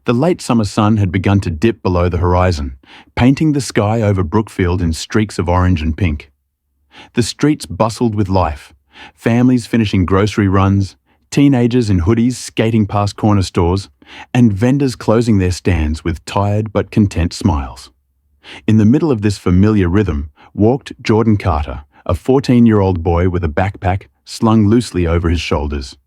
The late summer sun had begun to dip below the horizon, painting the sky over Brookfield in streaks of orange and pink. The streets bustled with life, families finishing grocery runs, teenagers in hoodies skating past corner stores, and vendors closing their stands with tired but content smiles. In the middle of this familiar rhythm walked Jordan Carter, a 14-year-old boy with a backpack slung loosely over his shoulders.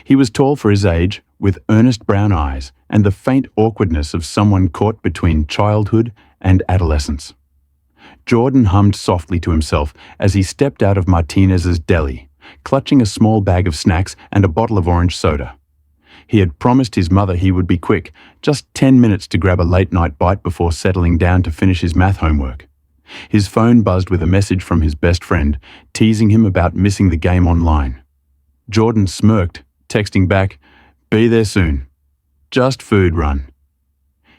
He was tall for his age, with earnest brown eyes and the faint awkwardness of someone caught between childhood and adolescence. Jordan hummed softly to himself as he stepped out of Martinez's deli, clutching a small bag of snacks and a bottle of orange soda. He had promised his mother he would be quick, just 10 minutes to grab a late-night bite before settling down to finish his math homework. His phone buzzed with a message from his best friend, teasing him about missing the game online. Jordan smirked, texting back, "Be there soon. Just food run."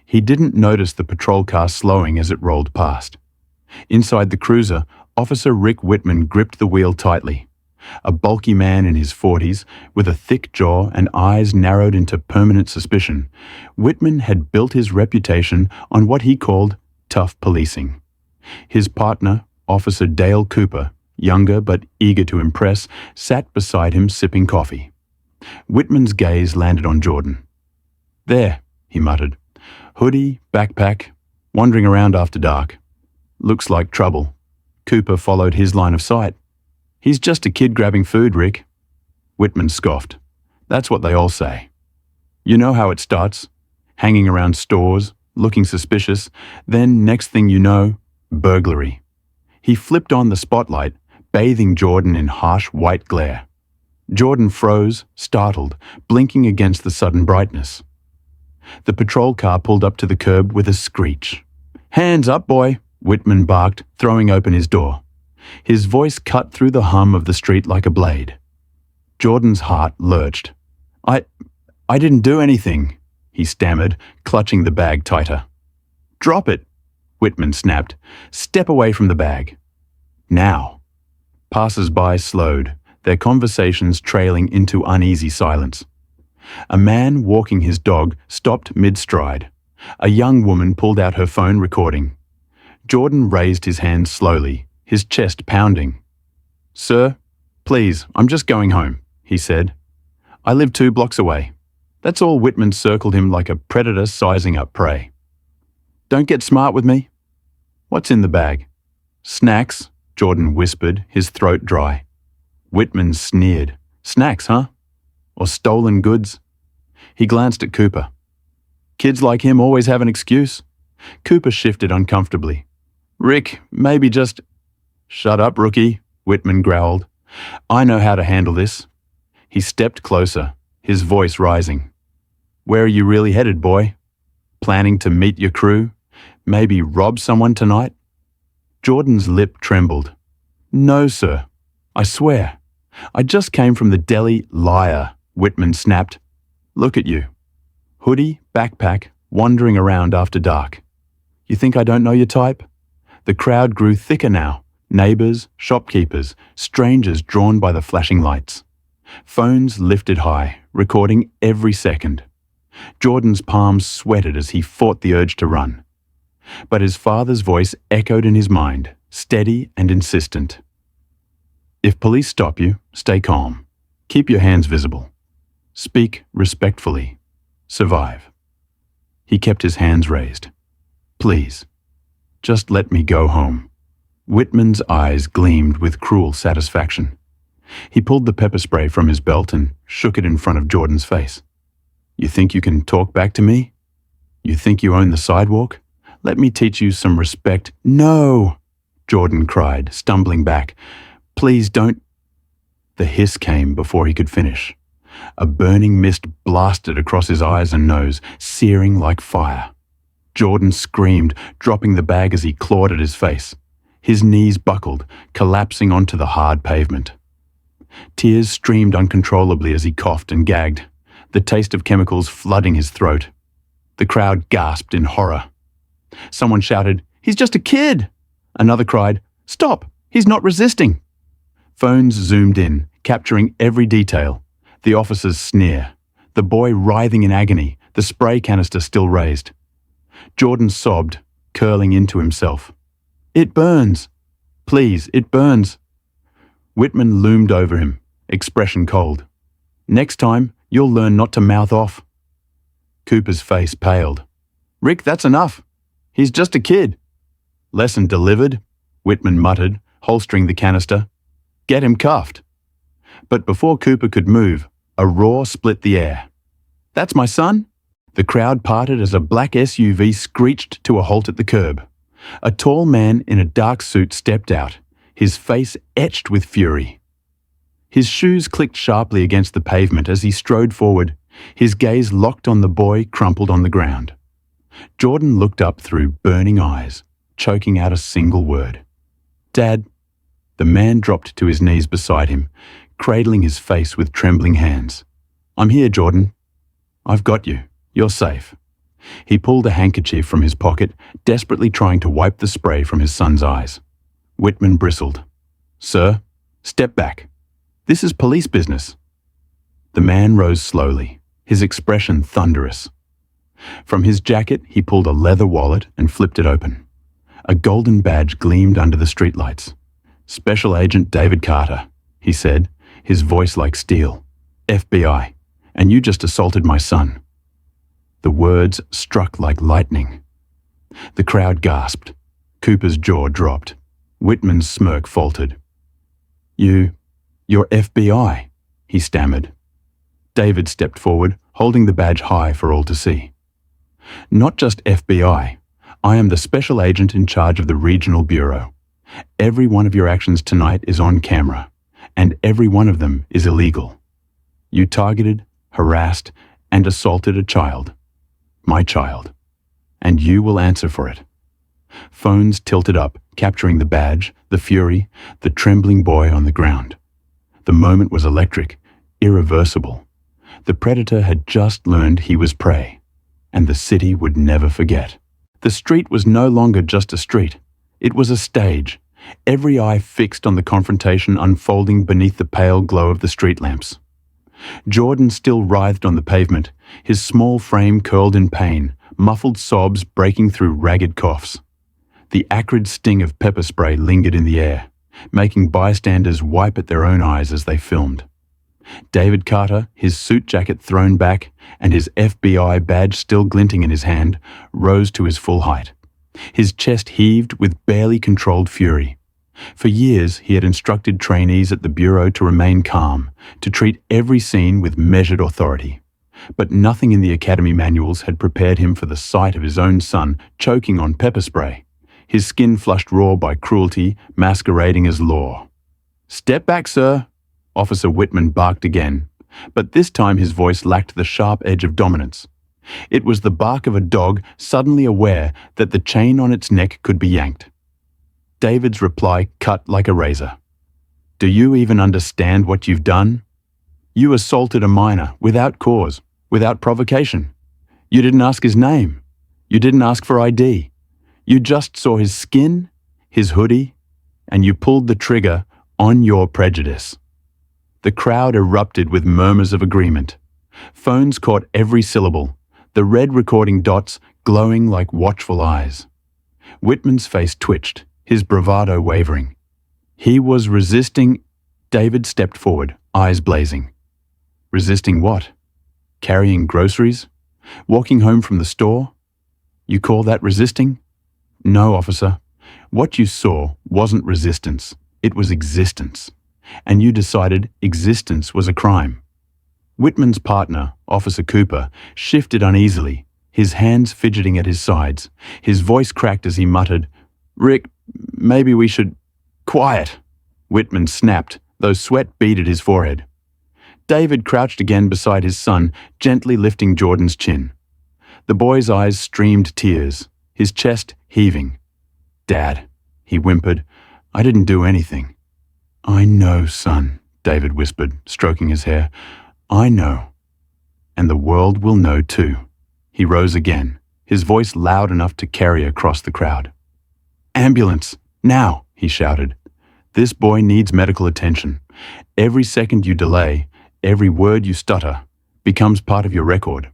He didn't notice the patrol car slowing as it rolled past. Inside the cruiser, Officer Rick Whitman gripped the wheel tightly. A bulky man in his 40s, with a thick jaw and eyes narrowed into permanent suspicion, Whitman had built his reputation on what he called tough policing. His partner, Officer Dale Cooper, younger but eager to impress, sat beside him sipping coffee. Whitman's gaze landed on Jordan. "There," he muttered. "Hoodie, backpack, wandering around after dark. Looks like trouble." Cooper followed his line of sight. "He's just a kid grabbing food, Rick." Whitman scoffed. "That's what they all say. You know how it starts. Hanging around stores, looking suspicious, then next thing you know, burglary." He flipped on the spotlight, bathing Jordan in harsh white glare. Jordan froze, startled, blinking against the sudden brightness. The patrol car pulled up to the curb with a screech. "Hands up, boy," Whitman barked, throwing open his door. His voice cut through the hum of the street like a blade. Jordan's heart lurched. I didn't do anything," he stammered, clutching the bag tighter. "Drop it," Whitman snapped. "Step away from the bag. Now." Passers-by slowed, their conversations trailing into uneasy silence. A man walking his dog stopped mid-stride. A young woman pulled out her phone recording. Jordan raised his hand slowly, his chest pounding. "Sir, please, I'm just going home," he said. "I live 2 blocks away." That's all. Whitman circled him like a predator sizing up prey. "Don't get smart with me." "What's in the bag?" "Snacks," Jordan whispered, his throat dry. Whitman sneered. "Snacks, huh? Or stolen goods?" He glanced at Cooper. "Kids like him always have an excuse." Cooper shifted uncomfortably. "Rick, maybe just—" "Shut up, rookie," Whitman growled. "I know how to handle this." He stepped closer, his voice rising. "Where are you really headed, boy? Planning to meet your crew? Maybe rob someone tonight?" Jordan's lip trembled. "No, sir. I swear. I just came from the deli." "Liar," Whitman snapped. "Look at you. Hoodie, backpack, wandering around after dark. You think I don't know your type?" The crowd grew thicker now. Neighbors, shopkeepers, strangers drawn by the flashing lights. Phones lifted high, recording every second. Jordan's palms sweated as he fought the urge to run. But his father's voice echoed in his mind, steady and insistent. "If police stop you, stay calm. Keep your hands visible. Speak respectfully. Survive." He kept his hands raised. "Please, just let me go home." Whitman's eyes gleamed with cruel satisfaction. He pulled the pepper spray from his belt and shook it in front of Jordan's face. "You think you can talk back to me? You think you own the sidewalk? Let me teach you some respect." "No!" Jordan cried, stumbling back. "Please don't—" The hiss came before he could finish. A burning mist blasted across his eyes and nose, searing like fire. Jordan screamed, dropping the bag as he clawed at his face. His knees buckled, collapsing onto the hard pavement. Tears streamed uncontrollably as he coughed and gagged, the taste of chemicals flooding his throat. The crowd gasped in horror. Someone shouted, "He's just a kid!" Another cried, "Stop! He's not resisting!" Phones zoomed in, capturing every detail. The officer's sneer, the boy writhing in agony, the spray canister still raised. Jordan sobbed, curling into himself. "It burns! Please, it burns!" Whitman loomed over him, expression cold. "Next time, you'll learn not to mouth off." Cooper's face paled. "Rick, that's enough. He's just a kid." "Lesson delivered," Whitman muttered, holstering the canister. "Get him cuffed." But before Cooper could move, a roar split the air. "That's my son?" The crowd parted as a black SUV screeched to a halt at the curb. A tall man in a dark suit stepped out, his face etched with fury. His shoes clicked sharply against the pavement as he strode forward, his gaze locked on the boy crumpled on the ground. Jordan looked up through burning eyes, choking out a single word. "Dad." The man dropped to his knees beside him, cradling his face with trembling hands. "I'm here, Jordan. I've got you. You're safe." He pulled a handkerchief from his pocket, desperately trying to wipe the spray from his son's eyes. Whitman bristled. "Sir, step back. This is police business." The man rose slowly, his expression thunderous. From his jacket, he pulled a leather wallet and flipped it open. A golden badge gleamed under the streetlights. "Special Agent David Carter," he said, his voice like steel. "FBI, and you just assaulted my son." The words struck like lightning. The crowd gasped. Cooper's jaw dropped. Whitman's smirk faltered. You're FBI," he stammered. David stepped forward, holding the badge high for all to see. "Not just FBI. I am the special agent in charge of the regional bureau. Every one of your actions tonight is on camera, and every one of them is illegal. You targeted, harassed, and assaulted a child. My child. And you will answer for it." Phones tilted up, capturing the badge, the fury, the trembling boy on the ground. The moment was electric, irreversible. The predator had just learned he was prey, and the city would never forget. The street was no longer just a street. It was a stage, every eye fixed on the confrontation unfolding beneath the pale glow of the street lamps. Jordan still writhed on the pavement, his small frame curled in pain, muffled sobs breaking through ragged coughs. The acrid sting of pepper spray lingered in the air, making bystanders wipe at their own eyes as they filmed. David Carter, his suit jacket thrown back and his FBI badge still glinting in his hand, rose to his full height. His chest heaved with barely controlled fury. For years, he had instructed trainees at the Bureau to remain calm, to treat every scene with measured authority. But nothing in the academy manuals had prepared him for the sight of his own son choking on pepper spray, his skin flushed raw by cruelty masquerading as law. "Step back, sir," Officer Whitman barked again, but this time his voice lacked the sharp edge of dominance. It was the bark of a dog suddenly aware that the chain on its neck could be yanked. David's reply cut like a razor. "Do you even understand what you've done? You assaulted a minor without cause, without provocation. You didn't ask his name. You didn't ask for ID. You just saw his skin, his hoodie, and you pulled the trigger on your prejudice." The crowd erupted with murmurs of agreement. Phones caught every syllable, the red recording dots glowing like watchful eyes. Whitman's face twitched, his bravado wavering. He was resisting. David stepped forward, eyes blazing. Resisting what? Carrying groceries? Walking home from the store? You call that resisting? No, officer. What you saw wasn't resistance. It was existence. And you decided existence was a crime. Whitman's partner, Officer Cooper, shifted uneasily, his hands fidgeting at his sides. His voice cracked as he muttered, "Rick, maybe we should—" "Quiet!" Whitman snapped, though sweat beaded his forehead. David crouched again beside his son, gently lifting Jordan's chin. The boy's eyes streamed tears, his chest heaving. "Dad," he whimpered, "I didn't do anything." "I know, son," David whispered, stroking his hair. "I know. And the world will know too." He rose again, his voice loud enough to carry across the crowd. "Ambulance! Now!" he shouted. "This boy needs medical attention. Every second you delay, every word you stutter, becomes part of your record.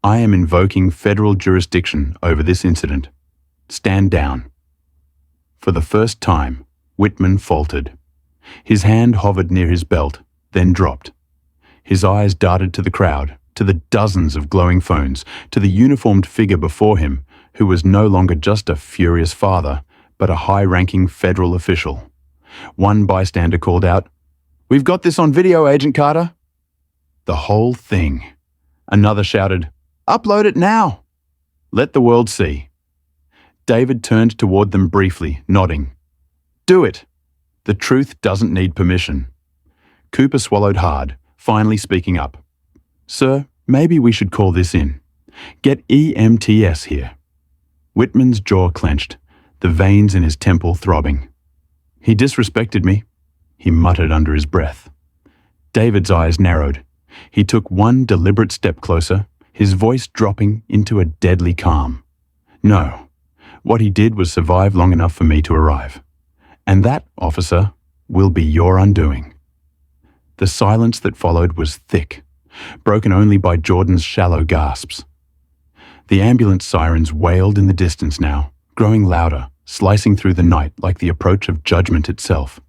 I am invoking federal jurisdiction over this incident. Stand down." For the first time, Whitman faltered. His hand hovered near his belt, then dropped. His eyes darted to the crowd, to the dozens of glowing phones, to the uniformed figure before him, who was no longer just a furious father, but a high-ranking federal official. One bystander called out, "We've got this on video, Agent Carter." The whole thing. Another shouted, "Upload it now. Let the world see." David turned toward them briefly, nodding. "Do it. The truth doesn't need permission." Cooper swallowed hard, finally speaking up. "Sir, maybe we should call this in. Get EMTS here." Whitman's jaw clenched, the veins in his temple throbbing. "He disrespected me," he muttered under his breath. David's eyes narrowed. He took one deliberate step closer, his voice dropping into a deadly calm. "No. What he did was survive long enough for me to arrive. And that, officer, will be your undoing." The silence that followed was thick, broken only by Jordan's shallow gasps. The ambulance sirens wailed in the distance now, growing louder, slicing through the night like the approach of judgment itself.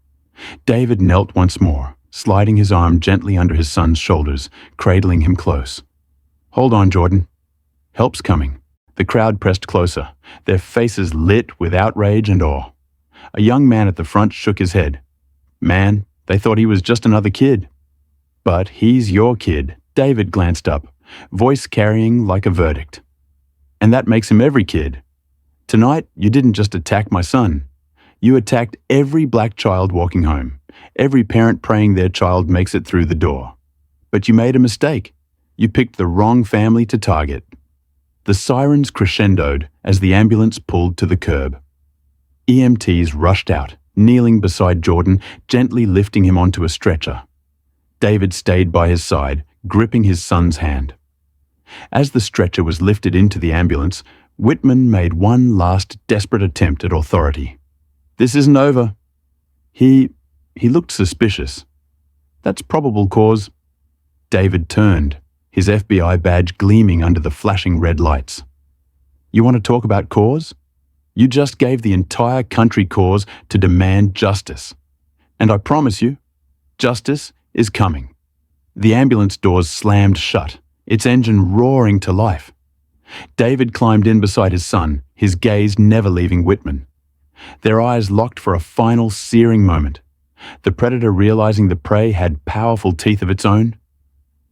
David knelt once more, sliding his arm gently under his son's shoulders, cradling him close. "Hold on, Jordan. Help's coming." The crowd pressed closer, their faces lit with outrage and awe. A young man at the front shook his head. "Man, they thought he was just another kid." "But he's your kid." David glanced up, voice carrying like a verdict. "And that makes him every kid. Tonight, you didn't just attack my son. You attacked every black child walking home, every parent praying their child makes it through the door. But you made a mistake. You picked the wrong family to target." The sirens crescendoed as the ambulance pulled to the curb. EMTs rushed out, kneeling beside Jordan, gently lifting him onto a stretcher. David stayed by his side, gripping his son's hand. As the stretcher was lifted into the ambulance, Whitman made one last desperate attempt at authority. "This isn't over." He looked suspicious. "That's probable cause." David turned, his FBI badge gleaming under the flashing red lights. "You want to talk about cause? You just gave the entire country cause to demand justice. And I promise you, justice is coming." The ambulance doors slammed shut, its engine roaring to life. David climbed in beside his son, his gaze never leaving Whitman. Their eyes locked for a final searing moment, the predator realizing the prey had powerful teeth of its own.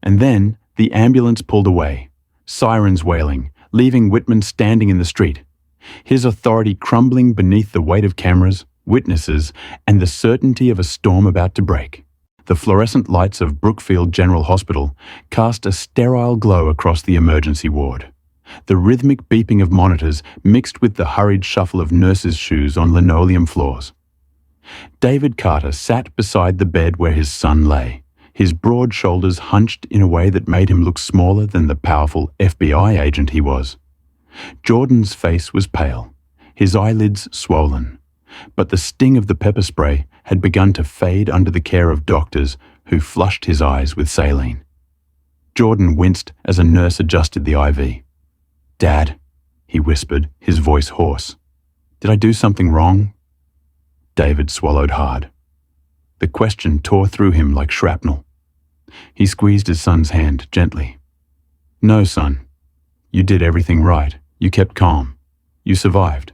And then the ambulance pulled away, sirens wailing, leaving Whitman standing in the street, his authority crumbling beneath the weight of cameras, witnesses, and the certainty of a storm about to break. The fluorescent lights of Brookfield General Hospital cast a sterile glow across the emergency ward. The rhythmic beeping of monitors mixed with the hurried shuffle of nurses' shoes on linoleum floors. David Carter sat beside the bed where his son lay, his broad shoulders hunched in a way that made him look smaller than the powerful FBI agent he was. Jordan's face was pale, his eyelids swollen, but the sting of the pepper spray had begun to fade under the care of doctors who flushed his eyes with saline. Jordan winced as a nurse adjusted the IV. "Dad," he whispered, his voice hoarse. "Did I do something wrong?" David swallowed hard. The question tore through him like shrapnel. He squeezed his son's hand gently. "No, son. You did everything right. You kept calm. You survived.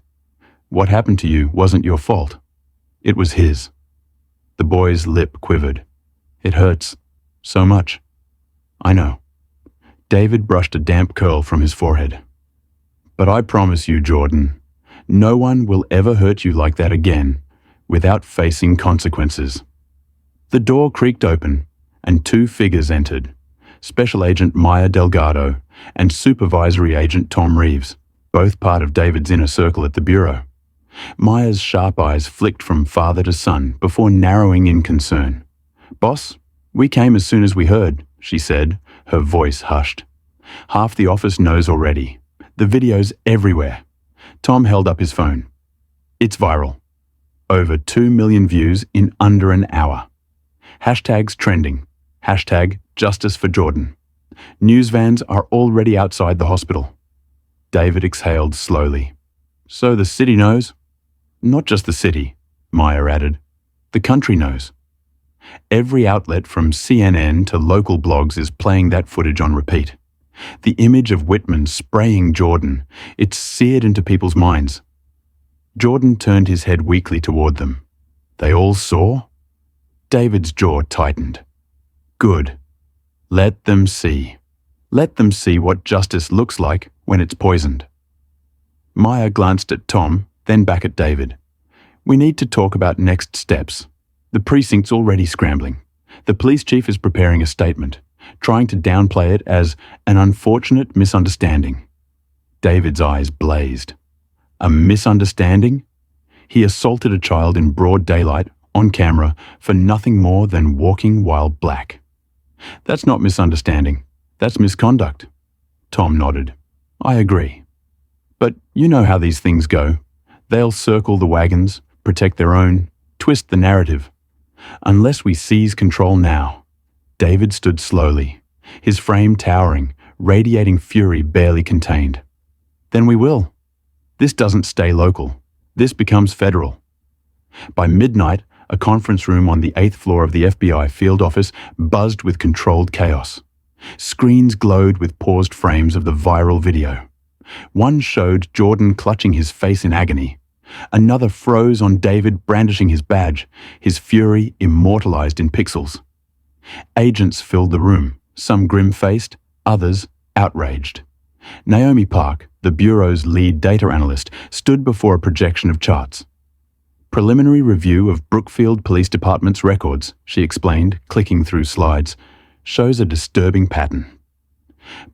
What happened to you wasn't your fault. It was his." The boy's lip quivered. "It hurts so much." "I know." David brushed a damp curl from his forehead. "But I promise you, Jordan, no one will ever hurt you like that again without facing consequences." The door creaked open, and two figures entered, Special Agent Maya Delgado and Supervisory Agent Tom Reeves, both part of David's inner circle at the Bureau. Maya's sharp eyes flicked from father to son before narrowing in concern. "Boss, we came as soon as we heard," she said, her voice hushed. "Half the office knows already. The video's everywhere." Tom held up his phone. "It's viral. Over 2 million views in under an hour. Hashtags trending. Hashtag Justice for Jordan. News vans are already outside the hospital. David exhaled slowly. So the city knows? Not just the city, Maya added. The country knows. Every outlet from CNN to local blogs is playing that footage on repeat. The image of Whitman spraying Jordan, it's seared into people's minds. Jordan turned his head weakly toward them. They all saw? David's jaw tightened. Good. Let them see. Let them see what justice looks like when it's poisoned. Maya glanced at Tom, then back at David. We need to talk about next steps. The precinct's already scrambling. The police chief is preparing a statement, trying to downplay it as an unfortunate misunderstanding. David's eyes blazed. A misunderstanding? He assaulted a child in broad daylight, on camera, for nothing more than walking while black. That's not misunderstanding. That's misconduct. Tom nodded. I agree. But you know how these things go. They'll circle the wagons, protect their own, twist the narrative. Unless we seize control now. David stood slowly, his frame towering, radiating fury barely contained. Then we will. This doesn't stay local. This becomes federal. By midnight, a conference room on the 8th floor of the FBI field office buzzed with controlled chaos. Screens glowed with paused frames of the viral video. One showed Jordan clutching his face in agony. Another froze on David brandishing his badge, his fury immortalized in pixels. Agents filled the room, some grim-faced, others outraged. Naomi Park, the Bureau's lead data analyst, stood before a projection of charts. Preliminary review of Brookfield Police Department's records, she explained, clicking through slides, shows a disturbing pattern.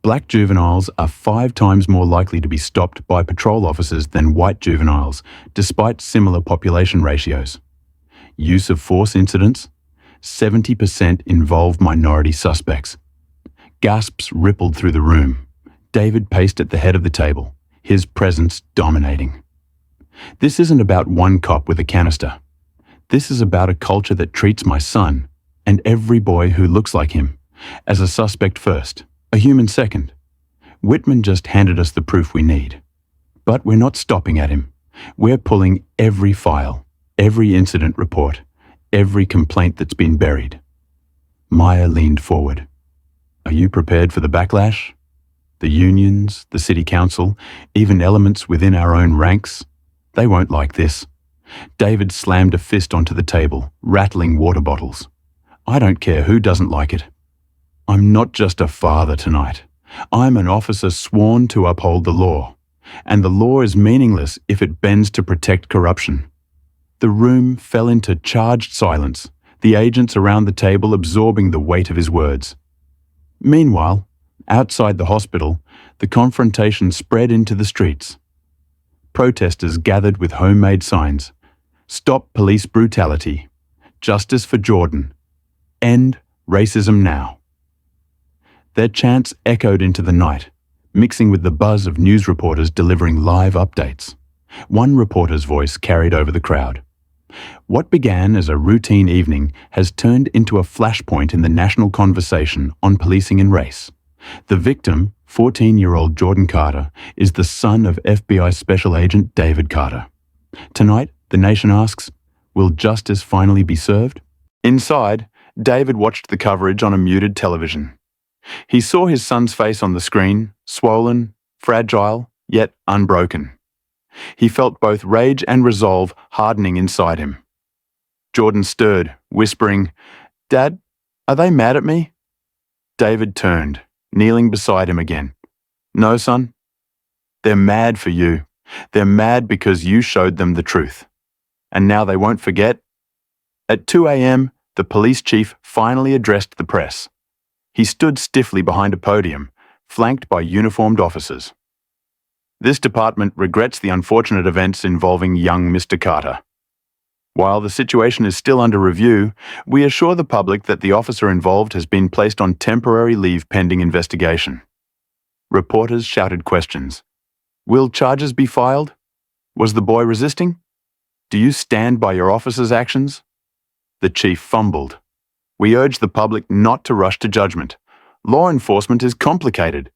Black juveniles are 5 times more likely to be stopped by patrol officers than white juveniles, despite similar population ratios. Use of force incidents? 70% involve minority suspects. Gasps rippled through the room. David paced at the head of the table, his presence dominating. This isn't about one cop with a canister. This is about a culture that treats my son, and every boy who looks like him, as a suspect first, a human second. Whitman just handed us the proof we need. But we're not stopping at him. We're pulling every file, every incident report, every complaint that's been buried. Maya leaned forward. Are you prepared for the backlash? The unions, the city council, even elements within our own ranks, they won't like this. David slammed a fist onto the table, rattling water bottles. I don't care who doesn't like it. I'm not just a father tonight. I'm an officer sworn to uphold the law. And the law is meaningless if it bends to protect corruption. The room fell into charged silence, the agents around the table absorbing the weight of his words. Meanwhile, outside the hospital, the confrontation spread into the streets. Protesters gathered with homemade signs. Stop police brutality. Justice for Jordan. End racism now. Their chants echoed into the night, mixing with the buzz of news reporters delivering live updates. One reporter's voice carried over the crowd. What began as a routine evening has turned into a flashpoint in the national conversation on policing and race. The victim, 14-year-old Jordan Carter, is the son of FBI Special Agent David Carter. Tonight, the nation asks, will justice finally be served? Inside, David watched the coverage on a muted television. He saw his son's face on the screen, swollen, fragile, yet unbroken. He felt both rage and resolve hardening inside him. Jordan stirred, whispering, "Dad, are they mad at me?" David turned, kneeling beside him again. "No, son. They're mad for you. They're mad because you showed them the truth. And now they won't forget." At 2 a.m., the police chief finally addressed the press. He stood stiffly behind a podium, flanked by uniformed officers. This department regrets the unfortunate events involving young Mr. Carter. While the situation is still under review, we assure the public that the officer involved has been placed on temporary leave pending investigation. Reporters shouted questions. Will charges be filed? Was the boy resisting? Do you stand by your officer's actions? The chief fumbled. We urge the public not to rush to judgment. Law enforcement is complicated.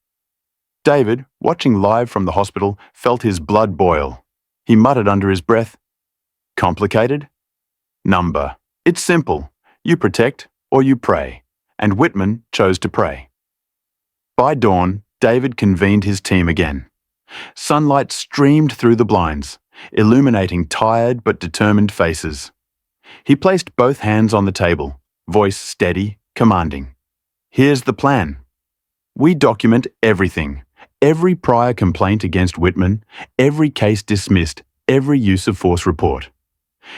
David, watching live from the hospital, felt his blood boil. He muttered under his breath, "Complicated? Number. It's simple. You protect or you pray." And Whitman chose to pray. By dawn, David convened his team again. Sunlight streamed through the blinds, illuminating tired but determined faces. He placed both hands on the table, voice steady, commanding. "Here's the plan. We document everything. Every prior complaint against Whitman, every case dismissed, every use of force report.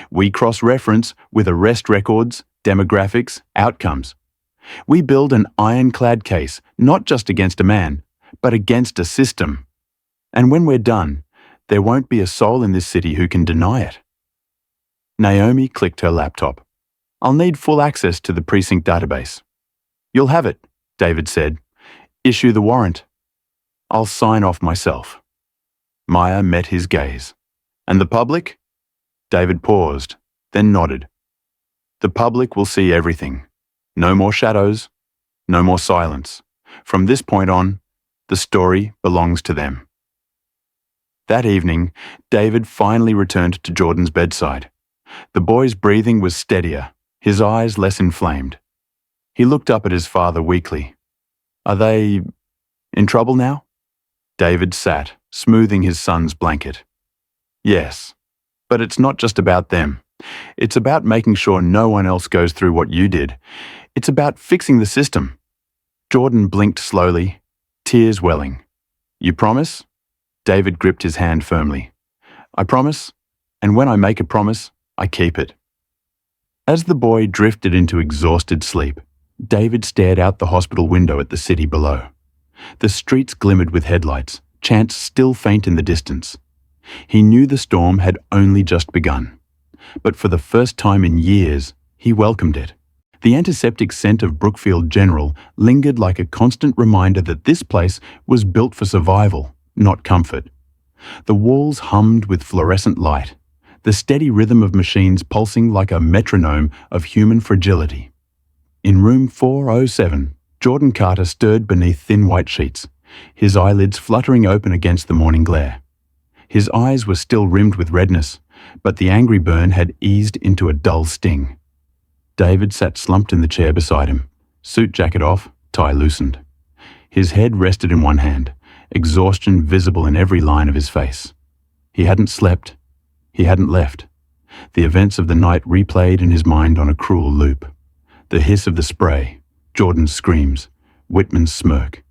We cross-reference with arrest records, demographics, outcomes. We build an ironclad case, not just against a man, but against a system. And when we're done, there won't be a soul in this city who can deny it." Naomi clicked her laptop. "I'll need full access to the precinct database." "You'll have it," David said. "Issue the warrant." "I'll sign off myself." Maya met his gaze. "And the public?" David paused, then nodded. "The public will see everything. No more shadows, no more silence. From this point on, the story belongs to them." That evening, David finally returned to Jordan's bedside. The boy's breathing was steadier, his eyes less inflamed. He looked up at his father weakly. "Are they in trouble now?" David sat, smoothing his son's blanket. "Yes, but it's not just about them. It's about making sure no one else goes through what you did. It's about fixing the system." Jordan blinked slowly, tears welling. "You promise?" David gripped his hand firmly. "I promise, and when I make a promise, I keep it." As the boy drifted into exhausted sleep, David stared out the hospital window at the city below. The streets glimmered with headlights, chants still faint in the distance. He knew the storm had only just begun. But for the first time in years, he welcomed it. The antiseptic scent of Brookfield General lingered like a constant reminder that this place was built for survival, not comfort. The walls hummed with fluorescent light, the steady rhythm of machines pulsing like a metronome of human fragility. In room 407, Jordan Carter stirred beneath thin white sheets, his eyelids fluttering open against the morning glare. His eyes were still rimmed with redness, but the angry burn had eased into a dull sting. David sat slumped in the chair beside him, suit jacket off, tie loosened. His head rested in one hand, exhaustion visible in every line of his face. He hadn't slept. He hadn't left. The events of the night replayed in his mind on a cruel loop. The hiss of the spray, Jordan's screams, Whitman's smirk,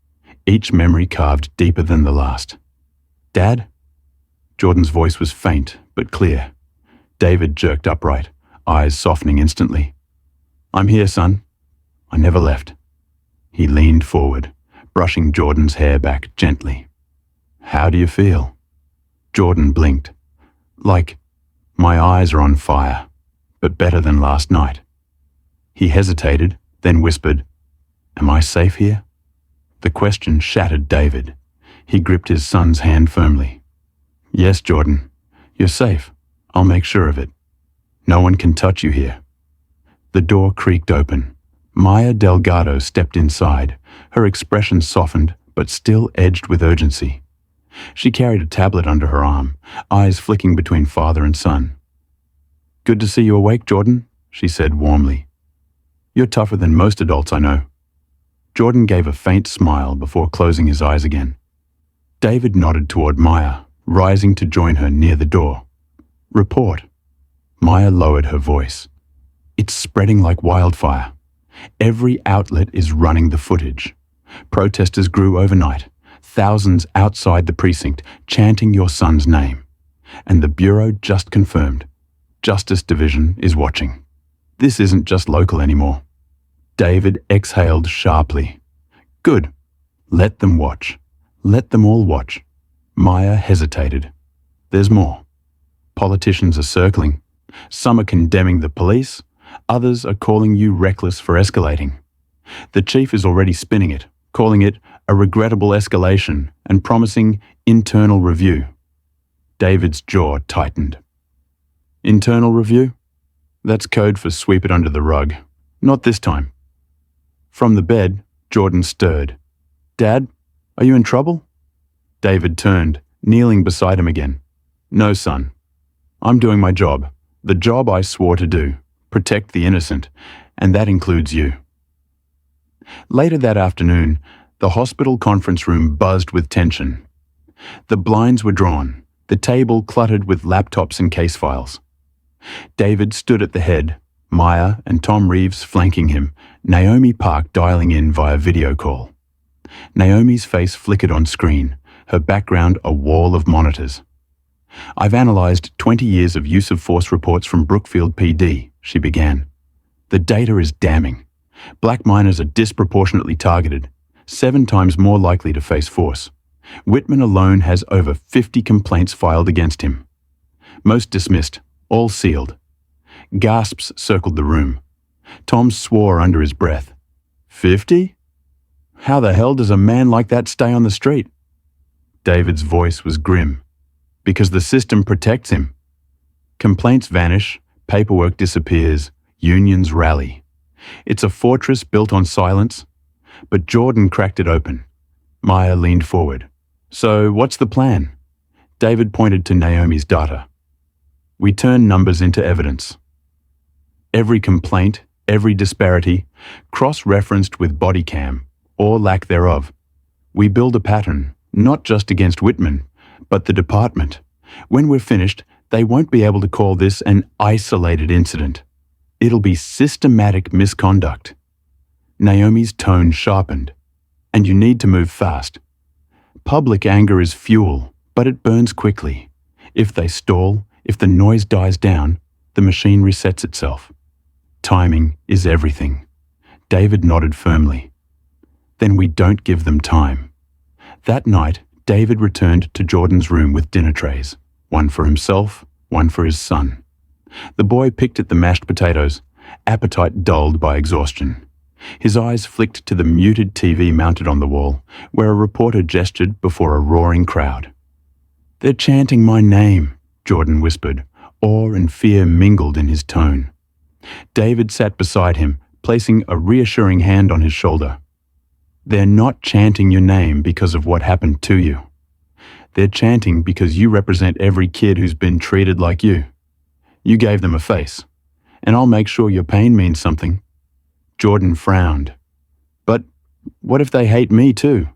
each memory carved deeper than the last. "Dad?" Jordan's voice was faint but clear. David jerked upright, eyes softening instantly. "I'm here, son. I never left." He leaned forward, brushing Jordan's hair back gently. "How do you feel?" Jordan blinked. "Like, my eyes are on fire, but better than last night." He hesitated, then whispered, "Am I safe here?" The question shattered David. He gripped his son's hand firmly. "Yes, Jordan. You're safe. I'll make sure of it. No one can touch you here." The door creaked open. Maya Delgado stepped inside, her expression softened but still edged with urgency. She carried a tablet under her arm, eyes flicking between father and son. "Good to see you awake, Jordan," she said warmly. "You're tougher than most adults I know." Jordan gave a faint smile before closing his eyes again. David nodded toward Maya, rising to join her near the door. "Report." Maya lowered her voice. "It's spreading like wildfire. Every outlet is running the footage. Protesters grew overnight, thousands outside the precinct chanting your son's name. And the Bureau just confirmed. Justice Division is watching. This isn't just local anymore." David exhaled sharply. "Good. Let them watch. Let them all watch." Maya hesitated. "There's more. Politicians are circling. Some are condemning the police. Others are calling you reckless for escalating. The chief is already spinning it, calling it a regrettable escalation and promising internal review." David's jaw tightened. "Internal review? That's code for sweep it under the rug. Not this time." From the bed, Jordan stirred. "Dad, are you in trouble?" David turned, kneeling beside him again. "No, son. I'm doing my job. The job I swore to do. Protect the innocent. And that includes you." Later that afternoon, the hospital conference room buzzed with tension. The blinds were drawn, the table cluttered with laptops and case files. David stood at the head, Maya and Tom Reeves flanking him, Naomi Park dialing in via video call. Naomi's face flickered on screen, her background a wall of monitors. "I've analysed 20 years of use of force reports from Brookfield PD," she began. "The data is damning. Black miners are disproportionately targeted, 7 times more likely to face force. Whitman alone has over 50 complaints filed against him. Most dismissed, all sealed." Gasps circled the room. Tom swore under his breath. 50? How the hell does a man like that stay on the street? David's voice was grim. Because the system protects him. Complaints vanish, paperwork disappears, unions rally. It's a fortress built on silence. But Jordan cracked it open. Maya leaned forward. "So, what's the plan?" David pointed to Naomi's data. "We turn numbers into evidence. Every complaint, every disparity, cross-referenced with body cam, or lack thereof. We build a pattern, not just against Whitman, but the department. When we're finished, they won't be able to call this an isolated incident. It'll be systematic misconduct." Naomi's tone sharpened. "And you need to move fast. Public anger is fuel, but it burns quickly. If they stall, if the noise dies down, the machine resets itself. Timing is everything." David nodded firmly. "Then we don't give them time." That night, David returned to Jordan's room with dinner trays, one for himself, one for his son. The boy picked at the mashed potatoes, appetite dulled by exhaustion. His eyes flicked to the muted TV mounted on the wall, where a reporter gestured before a roaring crowd. "They're chanting my name," Jordan whispered, awe and fear mingled in his tone. David sat beside him, placing a reassuring hand on his shoulder. "They're not chanting your name because of what happened to you. They're chanting because you represent every kid who's been treated like you. You gave them a face, and I'll make sure your pain means something." Jordan frowned. "But what if they hate me too?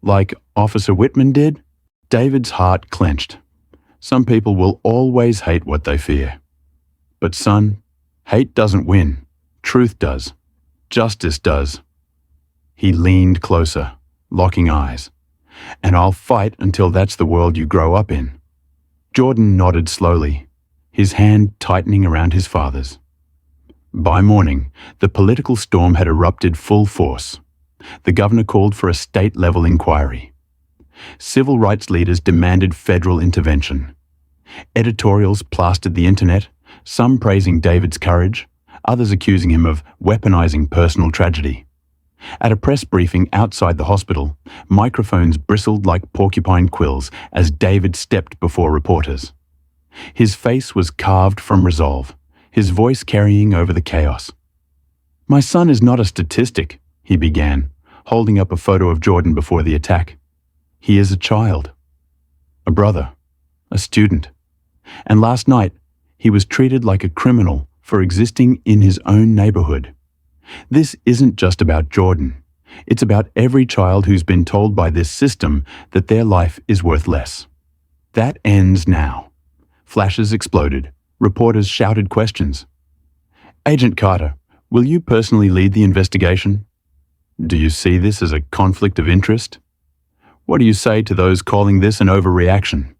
Like Officer Whitman did?" David's heart clenched. "Some people will always hate what they fear. But son, hate doesn't win. Truth does. Justice does." He leaned closer, locking eyes. "And I'll fight until that's the world you grow up in." Jordan nodded slowly, his hand tightening around his father's. By morning, the political storm had erupted full force. The governor called for a state-level inquiry. Civil rights leaders demanded federal intervention. Editorials plastered the internet, some praising David's courage, others accusing him of weaponizing personal tragedy. At a press briefing outside the hospital, microphones bristled like porcupine quills as David stepped before reporters. His face was carved from resolve, his voice carrying over the chaos. "My son is not a statistic," he began, holding up a photo of Jordan before the attack. "He is a child, a brother, a student. And last night, he was treated like a criminal for existing in his own neighborhood. This isn't just about Jordan. It's about every child who's been told by this system that their life is worth less. That ends now." Flashes exploded. Reporters shouted questions. "Agent Carter, will you personally lead the investigation? Do you see this as a conflict of interest? What do you say to those calling this an overreaction?"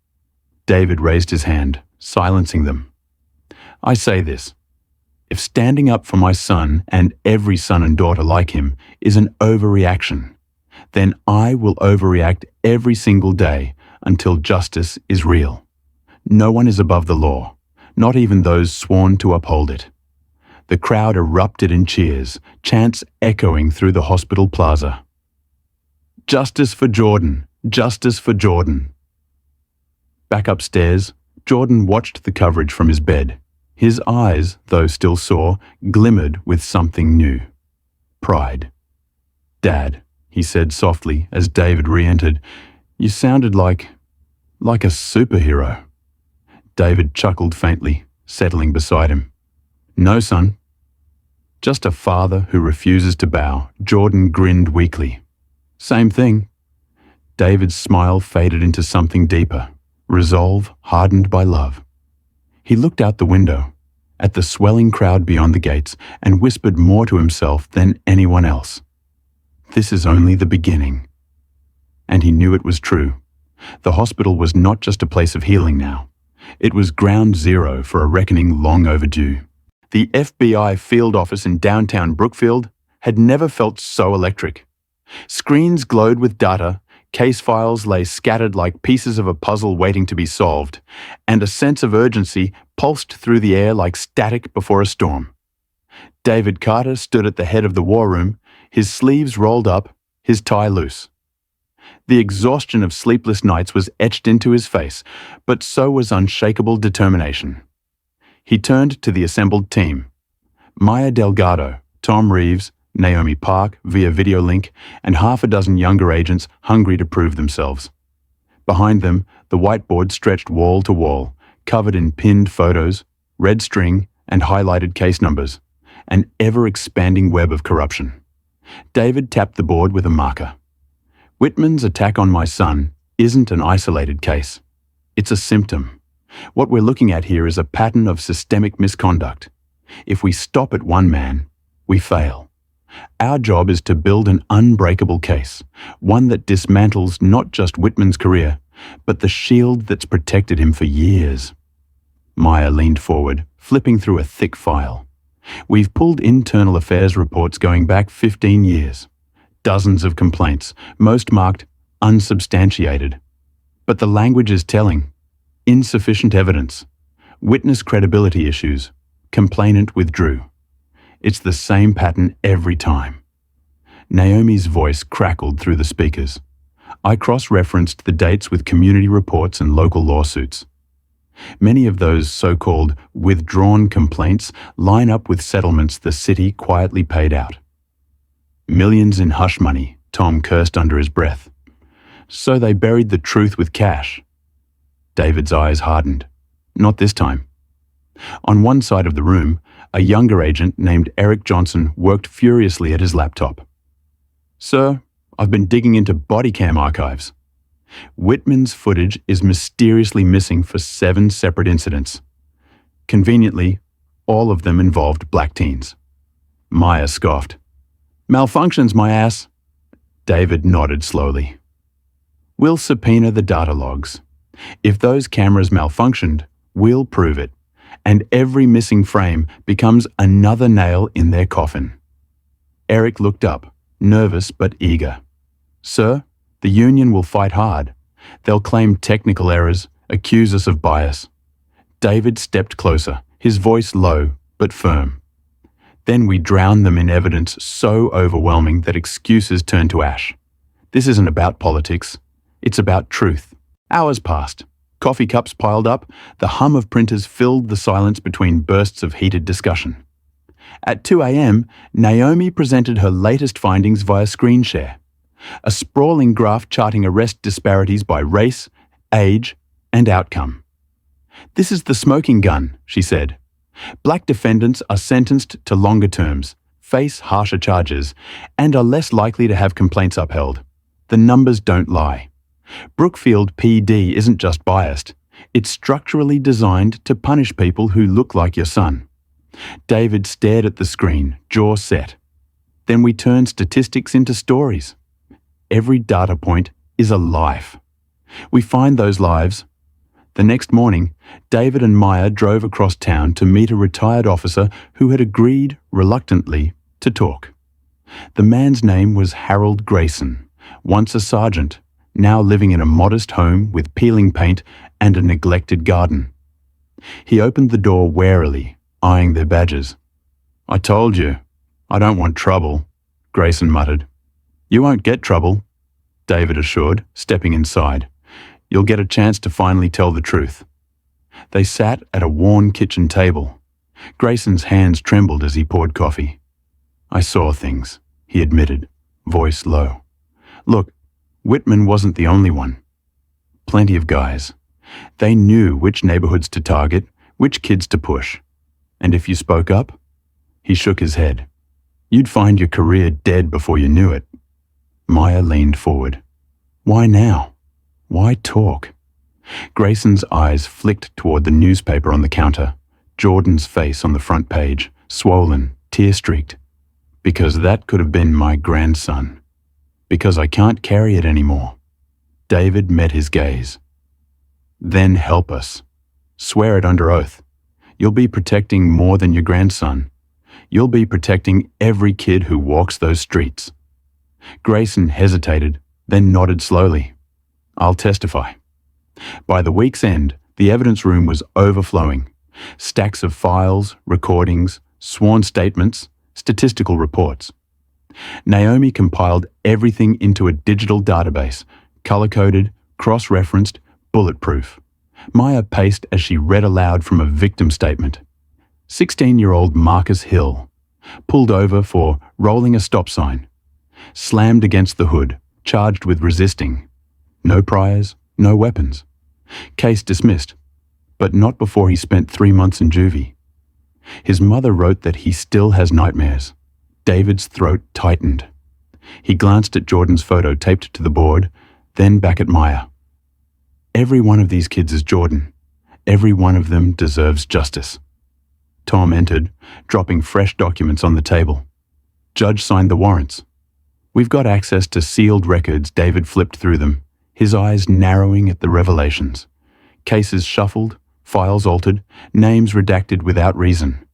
David raised his hand, silencing them. "I say this. If standing up for my son and every son and daughter like him is an overreaction, then I will overreact every single day until justice is real. No one is above the law, not even those sworn to uphold it." The crowd erupted in cheers, chants echoing through the hospital plaza. "Justice for Jordan! Justice for Jordan!" Back upstairs, Jordan watched the coverage from his bed. His eyes, though still sore, glimmered with something new. Pride. "Dad," he said softly as David re-entered, "you sounded like a superhero." David chuckled faintly, settling beside him. "No, son. Just a father who refuses to bow." Jordan grinned weakly. "Same thing." David's smile faded into something deeper, resolve hardened by love. He looked out the window, at the swelling crowd beyond the gates, and whispered more to himself than anyone else. "This is only the beginning." And he knew it was true. The hospital was not just a place of healing now. It was ground zero for a reckoning long overdue. The FBI field office in downtown Brookfield had never felt so electric. Screens glowed with data, case files lay scattered like pieces of a puzzle waiting to be solved, and a sense of urgency pulsed through the air like static before a storm. David Carter stood at the head of the war room, his sleeves rolled up, his tie loose. The exhaustion of sleepless nights was etched into his face, but so was unshakable determination. He turned to the assembled team. Maya Delgado, Tom Reeves, Naomi Park via video link, and half a dozen younger agents hungry to prove themselves. Behind them, the whiteboard stretched wall to wall, covered in pinned photos, red string, and highlighted case numbers, an ever-expanding web of corruption. David tapped the board with a marker. "Whitman's attack on my son isn't an isolated case. It's a symptom. What we're looking at here is a pattern of systemic misconduct. If we stop at one man, we fail. Our job is to build an unbreakable case, one that dismantles not just Whitman's career, but the shield that's protected him for years." Maya leaned forward, flipping through a thick file. "We've pulled internal affairs reports going back 15 years. Dozens of complaints, most marked unsubstantiated. But the language is telling. Insufficient evidence. Witness credibility issues. Complainant withdrew. It's the same pattern every time." Naomi's voice crackled through the speakers. "I cross-referenced the dates with community reports and local lawsuits. Many of those so-called withdrawn complaints line up with settlements the city quietly paid out. Millions in hush money," Tom cursed under his breath. "So they buried the truth with cash." David's eyes hardened. "Not this time." On one side of the room, a younger agent named Eric Johnson worked furiously at his laptop. "Sir, I've been digging into body cam archives. Whitman's footage is mysteriously missing for 7 separate incidents. Conveniently, all of them involved black teens." Maya scoffed. "Malfunctions, my ass." David nodded slowly. "We'll subpoena the data logs. If those cameras malfunctioned, we'll prove it, and every missing frame becomes another nail in their coffin." Eric looked up, nervous but eager. "Sir, the union will fight hard. They'll claim technical errors, accuse us of bias." David stepped closer, his voice low but firm. "Then we drown them in evidence so overwhelming that excuses turn to ash. This isn't about politics. It's about truth." Hours passed. Coffee cups piled up. The hum of printers filled the silence between bursts of heated discussion. At 2 a.m., Naomi presented her latest findings via screen share. A sprawling graph charting arrest disparities by race, age, and outcome. "This is the smoking gun," she said. "Black defendants are sentenced to longer terms, face harsher charges, and are less likely to have complaints upheld. The numbers don't lie. Brookfield PD isn't just biased. It's structurally designed to punish people who look like your son." David stared at the screen, jaw set. "Then we turn statistics into stories. Every data point is a life. We find those lives." The next morning, David and Maya drove across town to meet a retired officer who had agreed, reluctantly, to talk. The man's name was Harold Grayson, once a sergeant, now living in a modest home with peeling paint and a neglected garden. He opened the door warily, eyeing their badges. "I told you, I don't want trouble," Grayson muttered. "You won't get trouble," David assured, stepping inside. "You'll get a chance to finally tell the truth." They sat at a worn kitchen table. Grayson's hands trembled as he poured coffee. "I saw things," he admitted, voice low. Look, Whitman wasn't the only one. Plenty of guys. They knew which neighborhoods to target, which kids to push. And if you spoke up, he shook his head. You'd find your career dead before you knew it. Maya leaned forward. Why now? Why talk? Grayson's eyes flicked toward the newspaper on the counter, Jordan's face on the front page, swollen, tear-streaked. Because that could have been my grandson. Because I can't carry it anymore. David met his gaze. Then help us. Swear it under oath. You'll be protecting more than your grandson. You'll be protecting every kid who walks those streets. Grayson hesitated, then nodded slowly. I'll testify. By the week's end, the evidence room was overflowing. Stacks of files, recordings, sworn statements, statistical reports. Naomi compiled everything into a digital database, color-coded, cross-referenced, bulletproof. Maya paced as she read aloud from a victim statement. 16-year-old Marcus Hill, pulled over for rolling a stop sign. Slammed against the hood, charged with resisting. No priors, no weapons. Case dismissed, but not before he spent 3 months in juvie. His mother wrote that he still has nightmares. David's throat tightened. He glanced at Jordan's photo taped to the board, then back at Maya. Every one of these kids is Jordan. Every one of them deserves justice. Tom entered, dropping fresh documents on the table. Judge signed the warrants. We've got access to sealed records. David flipped through them, his eyes narrowing at the revelations. Cases shuffled, files altered, names redacted without reason.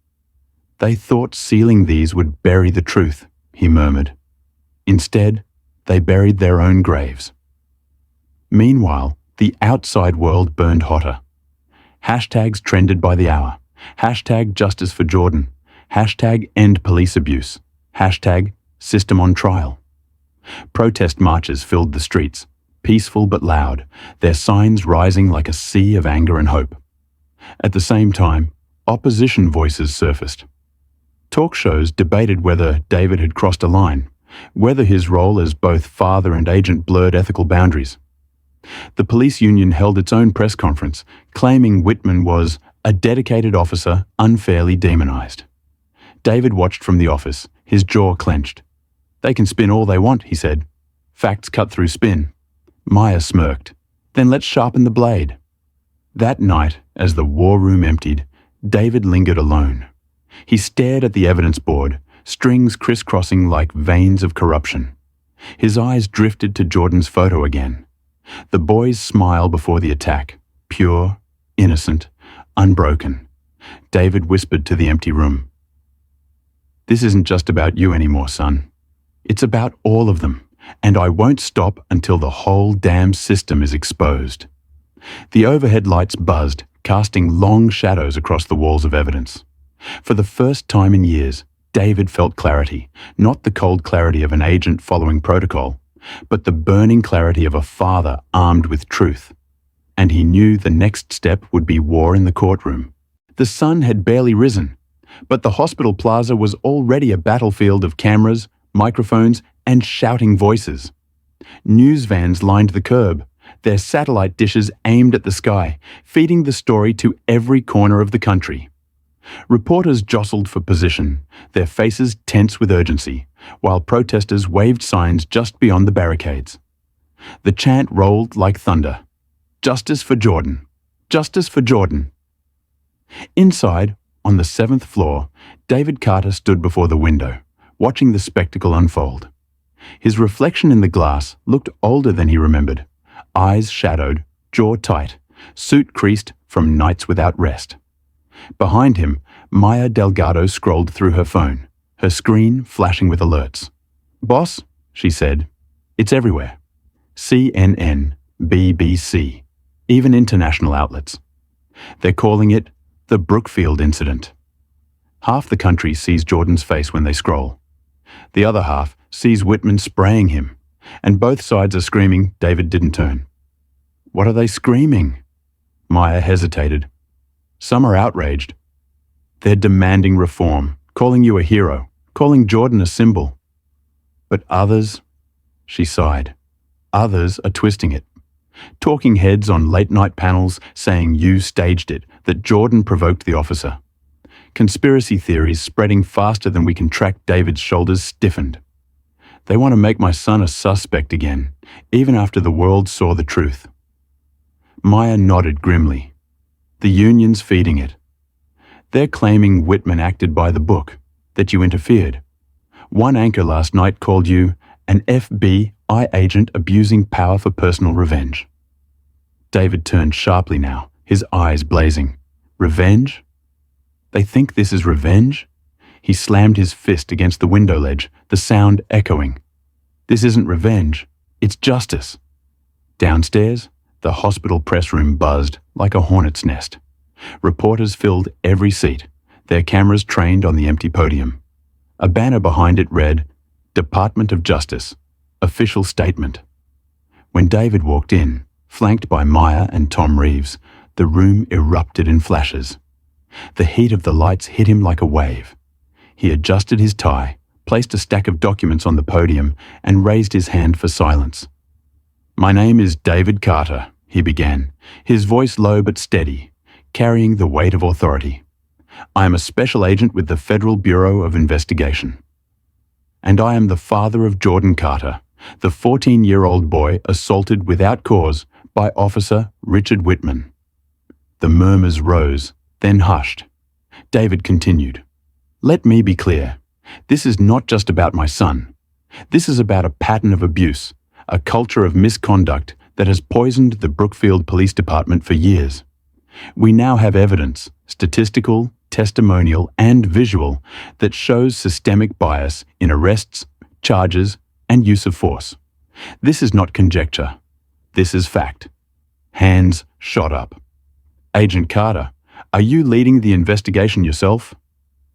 They thought sealing these would bury the truth, he murmured. Instead, they buried their own graves. Meanwhile, the outside world burned hotter. Hashtags trended by the hour. Hashtag justice for Jordan. Hashtag end police abuse. Hashtag system on trial. Protest marches filled the streets, peaceful but loud, their signs rising like a sea of anger and hope. At the same time, opposition voices surfaced. Talk shows debated whether David had crossed a line, whether his role as both father and agent blurred ethical boundaries. The police union held its own press conference, claiming Whitman was a dedicated officer unfairly demonized. David watched from the office, his jaw clenched. They can spin all they want, he said. Facts cut through spin. Maya smirked. Then let's sharpen the blade. That night, as the war room emptied, David lingered alone. He stared at the evidence board, strings crisscrossing like veins of corruption. His eyes drifted to Jordan's photo again. The boy's smile before the attack, pure, innocent, unbroken. David whispered to the empty room. This isn't just about you anymore, son. It's about all of them, and I won't stop until the whole damn system is exposed. The overhead lights buzzed, casting long shadows across the walls of evidence. For the first time in years, David felt clarity, not the cold clarity of an agent following protocol, but the burning clarity of a father armed with truth. And he knew the next step would be war in the courtroom. The sun had barely risen, but the hospital plaza was already a battlefield of cameras, microphones, and shouting voices. News vans lined the curb, their satellite dishes aimed at the sky, feeding the story to every corner of the country. Reporters jostled for position, their faces tense with urgency, while protesters waved signs just beyond the barricades. The chant rolled like thunder. Justice for Jordan. Justice for Jordan. Inside, on the 7th floor, David Carter stood before the window, watching the spectacle unfold. His reflection in the glass looked older than he remembered, eyes shadowed, jaw tight, suit creased from nights without rest. Behind him, Maya Delgado scrolled through her phone, her screen flashing with alerts. "Boss," she said, "it's everywhere. CNN, BBC, even international outlets. They're calling it the Brookfield incident." Half the country sees Jordan's face when they scroll. The other half sees Whitman spraying him, and both sides are screaming David didn't turn. What are they screaming? Maya hesitated. Some are outraged. They're demanding reform, calling you a hero, calling Jordan a symbol. But others, she sighed, others are twisting it. Talking heads on late-night panels saying you staged it, that Jordan provoked the officer. Conspiracy theories spreading faster than we can track David's shoulders stiffened. They want to make my son a suspect again, even after the world saw the truth. Maya nodded grimly. The union's feeding it. They're claiming Whitman acted by the book, that you interfered. One anchor last night called you an FBI agent abusing power for personal revenge. David turned sharply now, his eyes blazing. Revenge? They think this is revenge? He slammed his fist against the window ledge, the sound echoing. This isn't revenge, it's justice. Downstairs, the hospital press room buzzed like a hornet's nest. Reporters filled every seat, their cameras trained on the empty podium. A banner behind it read, Department of Justice, Official Statement. When David walked in, flanked by Maya and Tom Reeves, the room erupted in flashes. The heat of the lights hit him like a wave. He adjusted his tie, placed a stack of documents on the podium, and raised his hand for silence. My name is David Carter, he began, his voice low but steady, carrying the weight of authority. I am a special agent with the Federal Bureau of Investigation. And I am the father of Jordan Carter, the 14-year-old boy assaulted without cause by Officer Richard Whitman. The murmurs rose, then hushed. David continued. Let me be clear. This is not just about my son. This is about a pattern of abuse, a culture of misconduct that has poisoned the Brookfield Police Department for years. We now have evidence, statistical, testimonial, and visual, that shows systemic bias in arrests, charges, and use of force. This is not conjecture. This is fact. Hands shot up. Agent Carter, are you leading the investigation yourself?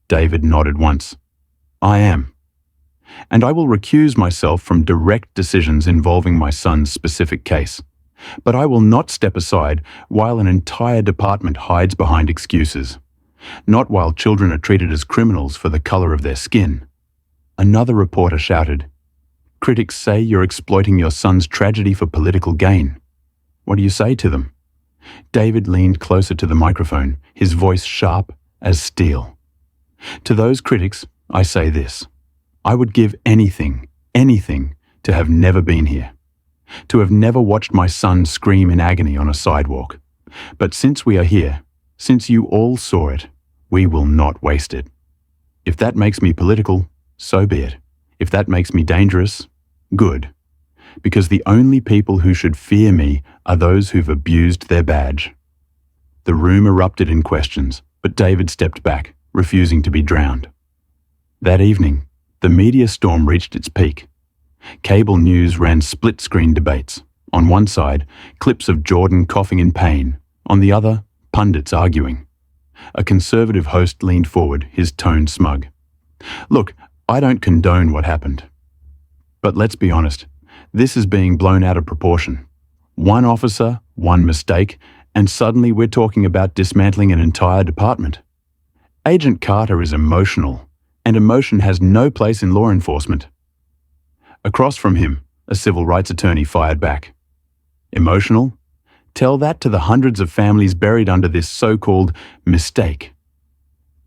David nodded once. I am. And I will recuse myself from direct decisions involving my son's specific case. But I will not step aside while an entire department hides behind excuses. Not while children are treated as criminals for the color of their skin. Another reporter shouted, Critics say you're exploiting your son's tragedy for political gain. What do you say to them? David leaned closer to the microphone, his voice sharp as steel. To those critics, I say this. I would give anything, to have never been here. To have never watched my son scream in agony on a sidewalk. But since we are here, since you all saw it, we will not waste it. If that makes me political, so be it. If that makes me dangerous, good. Because the only people who should fear me are those who've abused their badge. The room erupted in questions, but David stepped back, refusing to be drowned. That evening, the media storm reached its peak. Cable news ran split-screen debates. On one side, clips of Jordan coughing in pain. On the other, pundits arguing. A conservative host leaned forward, his tone smug. Look, I don't condone what happened. But let's be honest, this is being blown out of proportion. One officer, one mistake, and suddenly we're talking about dismantling an entire department. Agent Carter is emotional, and emotion has no place in law enforcement. Across from him, a civil rights attorney fired back. Emotional? Tell that to the hundreds of families buried under this so-called mistake.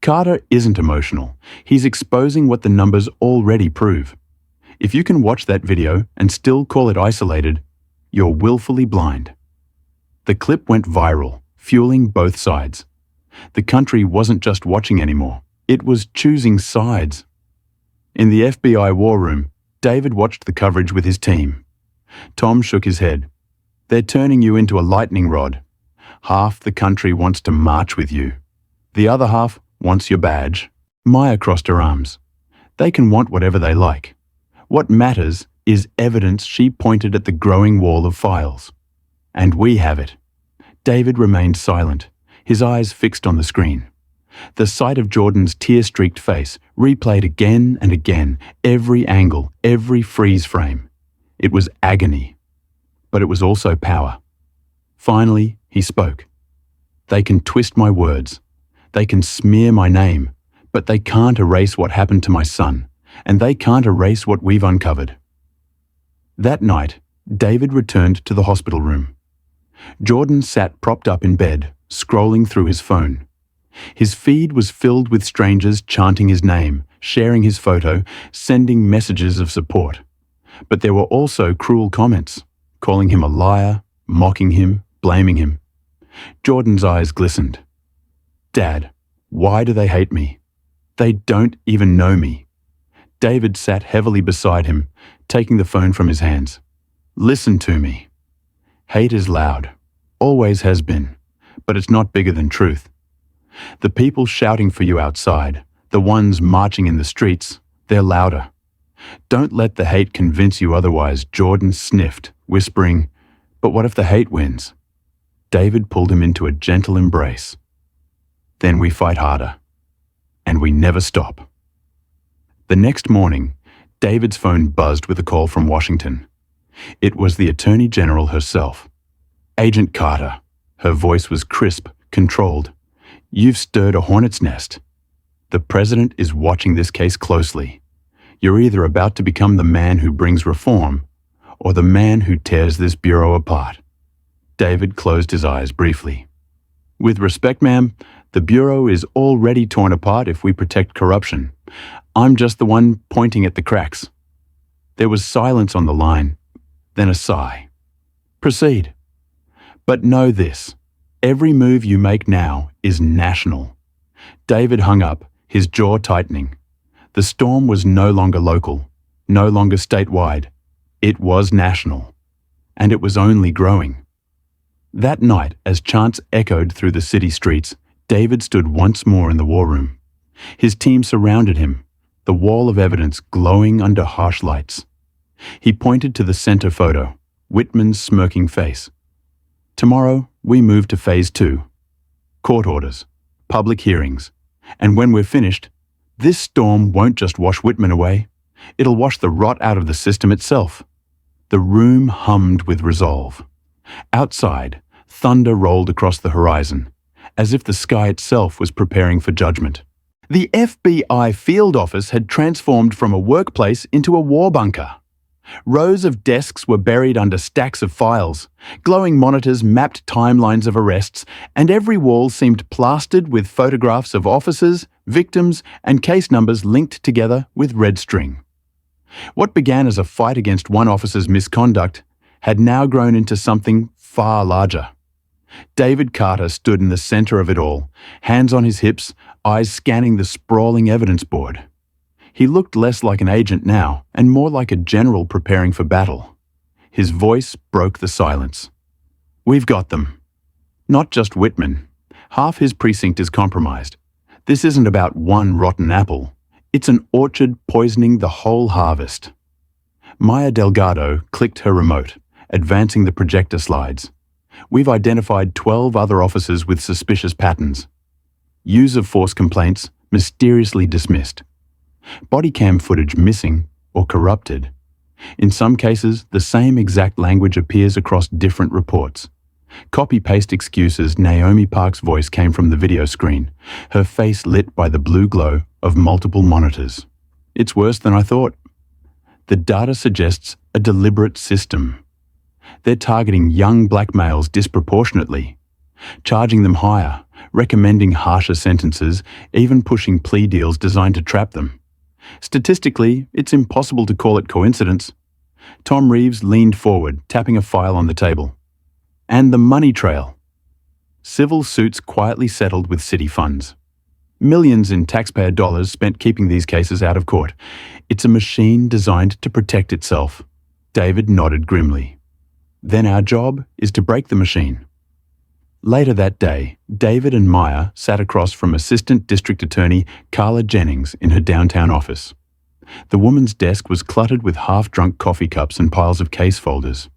Carter isn't emotional. He's exposing what the numbers already prove. If you can watch that video and still call it isolated, you're willfully blind. The clip went viral, fueling both sides. The country wasn't just watching anymore. It was choosing sides. In the FBI war room, David watched the coverage with his team. Tom shook his head. They're turning you into a lightning rod. Half the country wants to march with you. The other half wants your badge. Maya crossed her arms. They can want whatever they like. What matters is evidence. She pointed at the growing wall of files. And we have it. David remained silent, his eyes fixed on the screen. The sight of Jordan's tear-streaked face replayed again and again, every angle, every freeze frame. It was agony. But it was also power. Finally, he spoke. They can twist my words. They can smear my name. But they can't erase what happened to my son. and they can't erase what we've uncovered. That night, David returned to the hospital room. Jordan sat propped up in bed, scrolling through his phone. His feed was filled with strangers chanting his name, sharing his photo, sending messages of support. But there were also cruel comments, calling him a liar, mocking him, blaming him. Jordan's eyes glistened. "Dad, why do they hate me? They don't even know me." David sat heavily beside him, taking the phone from his hands. "Listen to me. Hate is loud, always has been, but it's not bigger than truth. The people shouting for you outside, the ones marching in the streets, they're louder. Don't let the hate convince you otherwise." Jordan sniffed, whispering, "But what if the hate wins?" David pulled him into a gentle embrace. "Then we fight harder. And we never stop." The next morning, David's phone buzzed with a call from Washington. It was the Attorney General herself. "Agent Carter." Her voice was crisp, controlled. "You've stirred a hornet's nest. The President is watching this case closely. You're either about to become the man who brings reform, or the man who tears this bureau apart." David closed his eyes briefly. "With respect, ma'am, the bureau is already torn apart if we protect corruption. I'm just the one pointing at the cracks." There was silence on the line, then a sigh. "Proceed. But know this, every move you make now is national." David hung up, his jaw tightening. The storm was no longer local, no longer statewide. It was national, and it was only growing. That night, as chants echoed through the city streets, David stood once more in the war room. His team surrounded him, the wall of evidence glowing under harsh lights. He pointed to the center photo, Whitman's smirking face. "Tomorrow, we move to Phase 2. Court orders, public hearings, and when we're finished, this storm won't just wash Whitman away, it'll wash the rot out of the system itself." The room hummed with resolve. Outside, thunder rolled across the horizon, as if the sky itself was preparing for judgment. The FBI field office had transformed from a workplace into a war bunker. Rows of desks were buried under stacks of files, glowing monitors mapped timelines of arrests, and every wall seemed plastered with photographs of officers, victims, and case numbers linked together with red string. What began as a fight against one officer's misconduct had now grown into something far larger. David Carter stood in the center of it all, hands on his hips, eyes scanning the sprawling evidence board. He looked less like an agent now, and more like a general preparing for battle. His voice broke the silence. "We've got them. Not just Whitman. Half his precinct is compromised. This isn't about one rotten apple. It's an orchard poisoning the whole harvest." Maya Delgado clicked her remote, advancing the projector slides. "We've identified 12 other officers with suspicious patterns. Use of force complaints mysteriously dismissed. Body cam footage missing or corrupted. In some cases, the same exact language appears across different reports. Copy-paste excuses." Naomi Park's voice came from the video screen, her face lit by the blue glow of multiple monitors. "It's worse than I thought. The data suggests a deliberate system. They're targeting young black males disproportionately, charging them higher, recommending harsher sentences, even pushing plea deals designed to trap them. Statistically, it's impossible to call it coincidence." Tom Reeves leaned forward, tapping a file on the table. "And the money trail." Civil suits quietly settled with city funds. Millions in taxpayer dollars spent keeping these cases out of court. It's a machine designed to protect itself. David nodded grimly. "Then our job is to break the machine." Later that day, David and Maya sat across from Assistant District Attorney Carla Jennings in her downtown office. The woman's desk was cluttered with half-drunk coffee cups and piles of case folders.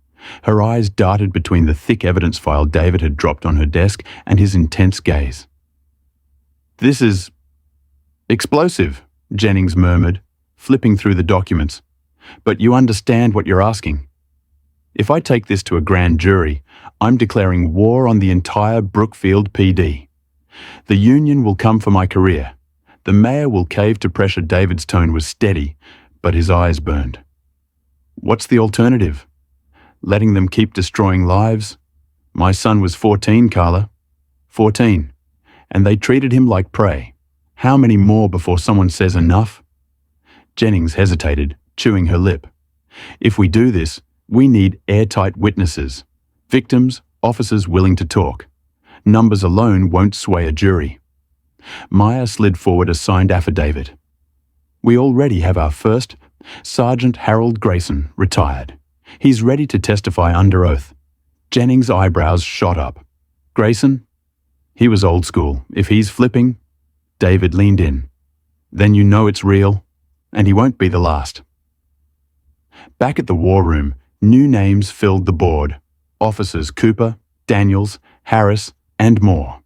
Her eyes darted between the thick evidence file David had dropped on her desk and his intense gaze. "This is explosive," Jennings murmured, flipping through the documents. "But you understand what you're asking. If I take this to a grand jury, I'm declaring war on the entire Brookfield PD. The union will come for my career. The mayor will cave to pressure. David's tone was steady, but his eyes burned. What's the alternative? Letting them keep destroying lives? My son was 14, Carla. 14. And they treated him like prey. How many more before someone says enough? Jennings hesitated, chewing her lip. If we do this, we need airtight witnesses. Victims, officers willing to talk. Numbers alone won't sway a jury. Maya slid forward a signed affidavit. We already have our first, Sergeant Harold Grayson, retired. He's ready to testify under oath. Jennings' eyebrows shot up. Grayson? He was old school. If he's flipping... David leaned in. Then you know it's real, and he won't be the last. Back at the war room, new names filled the board. Officers Cooper, Daniels, Harris, and more.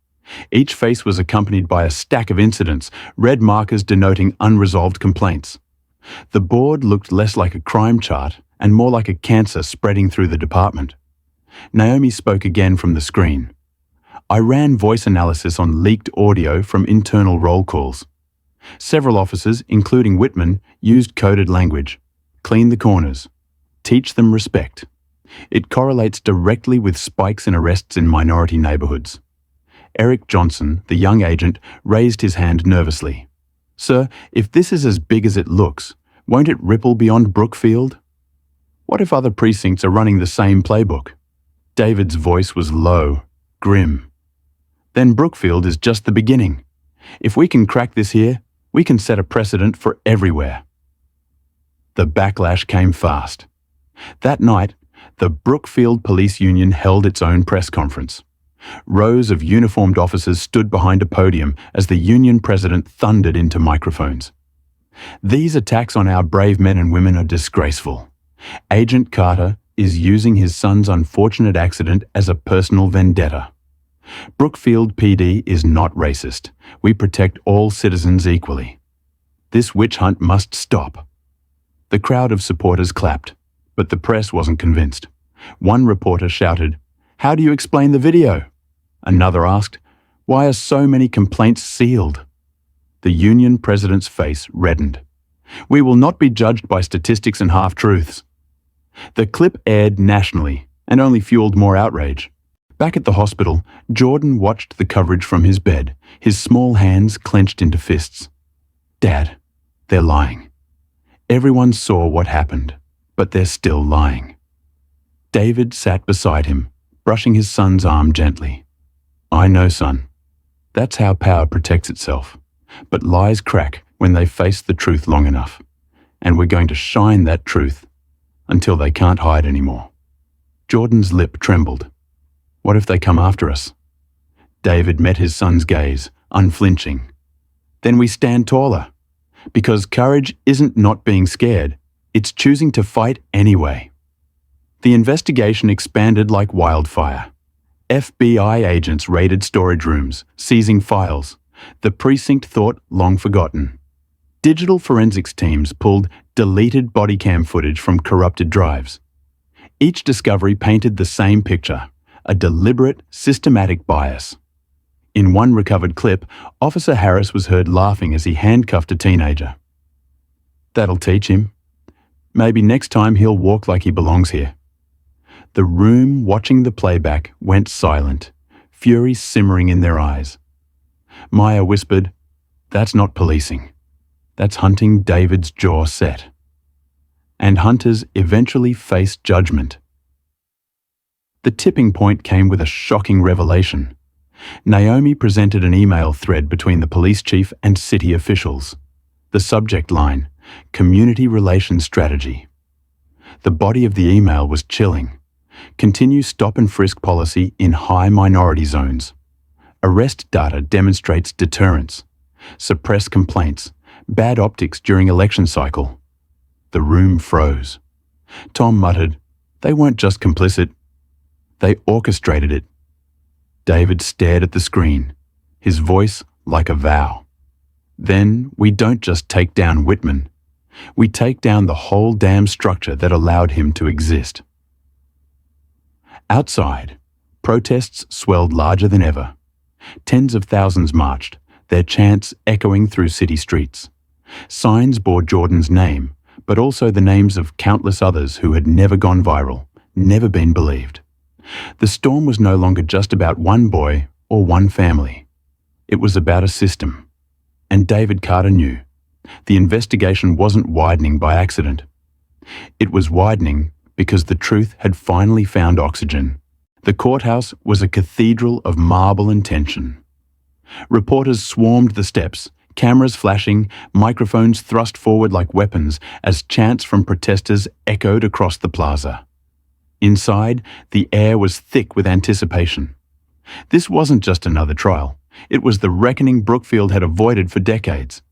Each face was accompanied by a stack of incidents, red markers denoting unresolved complaints. The board looked less like a crime chart and more like a cancer spreading through the department. Naomi spoke again from the screen. I ran voice analysis on leaked audio from internal roll calls. Several officers, including Whitman, used coded language. Clean the corners. Teach them respect. It correlates directly with spikes in arrests in minority neighborhoods. Eric Johnson, the young agent, raised his hand nervously. Sir, if this is as big as it looks, won't it ripple beyond Brookfield? What if other precincts are running the same playbook? David's voice was low, grim. Then Brookfield is just the beginning. If we can crack this here, we can set a precedent for everywhere. The backlash came fast. That night, the Brookfield Police Union held its own press conference. Rows of uniformed officers stood behind a podium as the union president thundered into microphones. These attacks on our brave men and women are disgraceful. Agent Carter is using his son's unfortunate accident as a personal vendetta. Brookfield PD is not racist. We protect all citizens equally. This witch hunt must stop. The crowd of supporters clapped, but the press wasn't convinced. One reporter shouted, "How do you explain the video?" Another asked, "Why are so many complaints sealed?" The union president's face reddened. "We will not be judged by statistics and half-truths." The clip aired nationally and only fueled more outrage. Back at the hospital, Jordan watched the coverage from his bed, his small hands clenched into fists. Dad, they're lying. Everyone saw what happened, but they're still lying. David sat beside him, brushing his son's arm gently. I know, son. That's how power protects itself. But lies crack when they face the truth long enough. And we're going to shine that truth until they can't hide anymore. Jordan's lip trembled. What if they come after us? David met his son's gaze, unflinching. Then we stand taller. Because courage isn't not being scared, it's choosing to fight anyway. The investigation expanded like wildfire. FBI agents raided storage rooms, seizing files. The precinct thought long forgotten. Digital forensics teams pulled deleted body cam footage from corrupted drives. Each discovery painted the same picture, a deliberate, systematic bias. In one recovered clip, Officer Harris was heard laughing as he handcuffed a teenager. That'll teach him. Maybe next time he'll walk like he belongs here. The room watching the playback went silent, fury simmering in their eyes. Maya whispered, That's not policing. That's hunting. David's jaw set. And hunters eventually faced judgment. The tipping point came with a shocking revelation. Naomi presented an email thread between the police chief and city officials. The subject line, Community Relations Strategy. The body of the email was chilling. Continue stop and frisk policy in high minority zones. Arrest data demonstrates deterrence. Suppress complaints. Bad optics during election cycle. The room froze. Tom muttered, They weren't just complicit. They orchestrated it. David stared at the screen, his voice like a vow. Then we don't just take down Whitman. We take down the whole damn structure that allowed him to exist. Outside, protests swelled larger than ever. Tens of thousands marched, their chants echoing through city streets. Signs bore Jordan's name, but also the names of countless others who had never gone viral, never been believed. The storm was no longer just about one boy or one family. It was about a system. And David Carter knew. The investigation wasn't widening by accident. It was widening because the truth had finally found oxygen. The courthouse was a cathedral of marble and tension. Reporters swarmed the steps, cameras flashing, microphones thrust forward like weapons as chants from protesters echoed across the plaza. Inside, the air was thick with anticipation. This wasn't just another trial. It was the reckoning Brookfield had avoided for decades.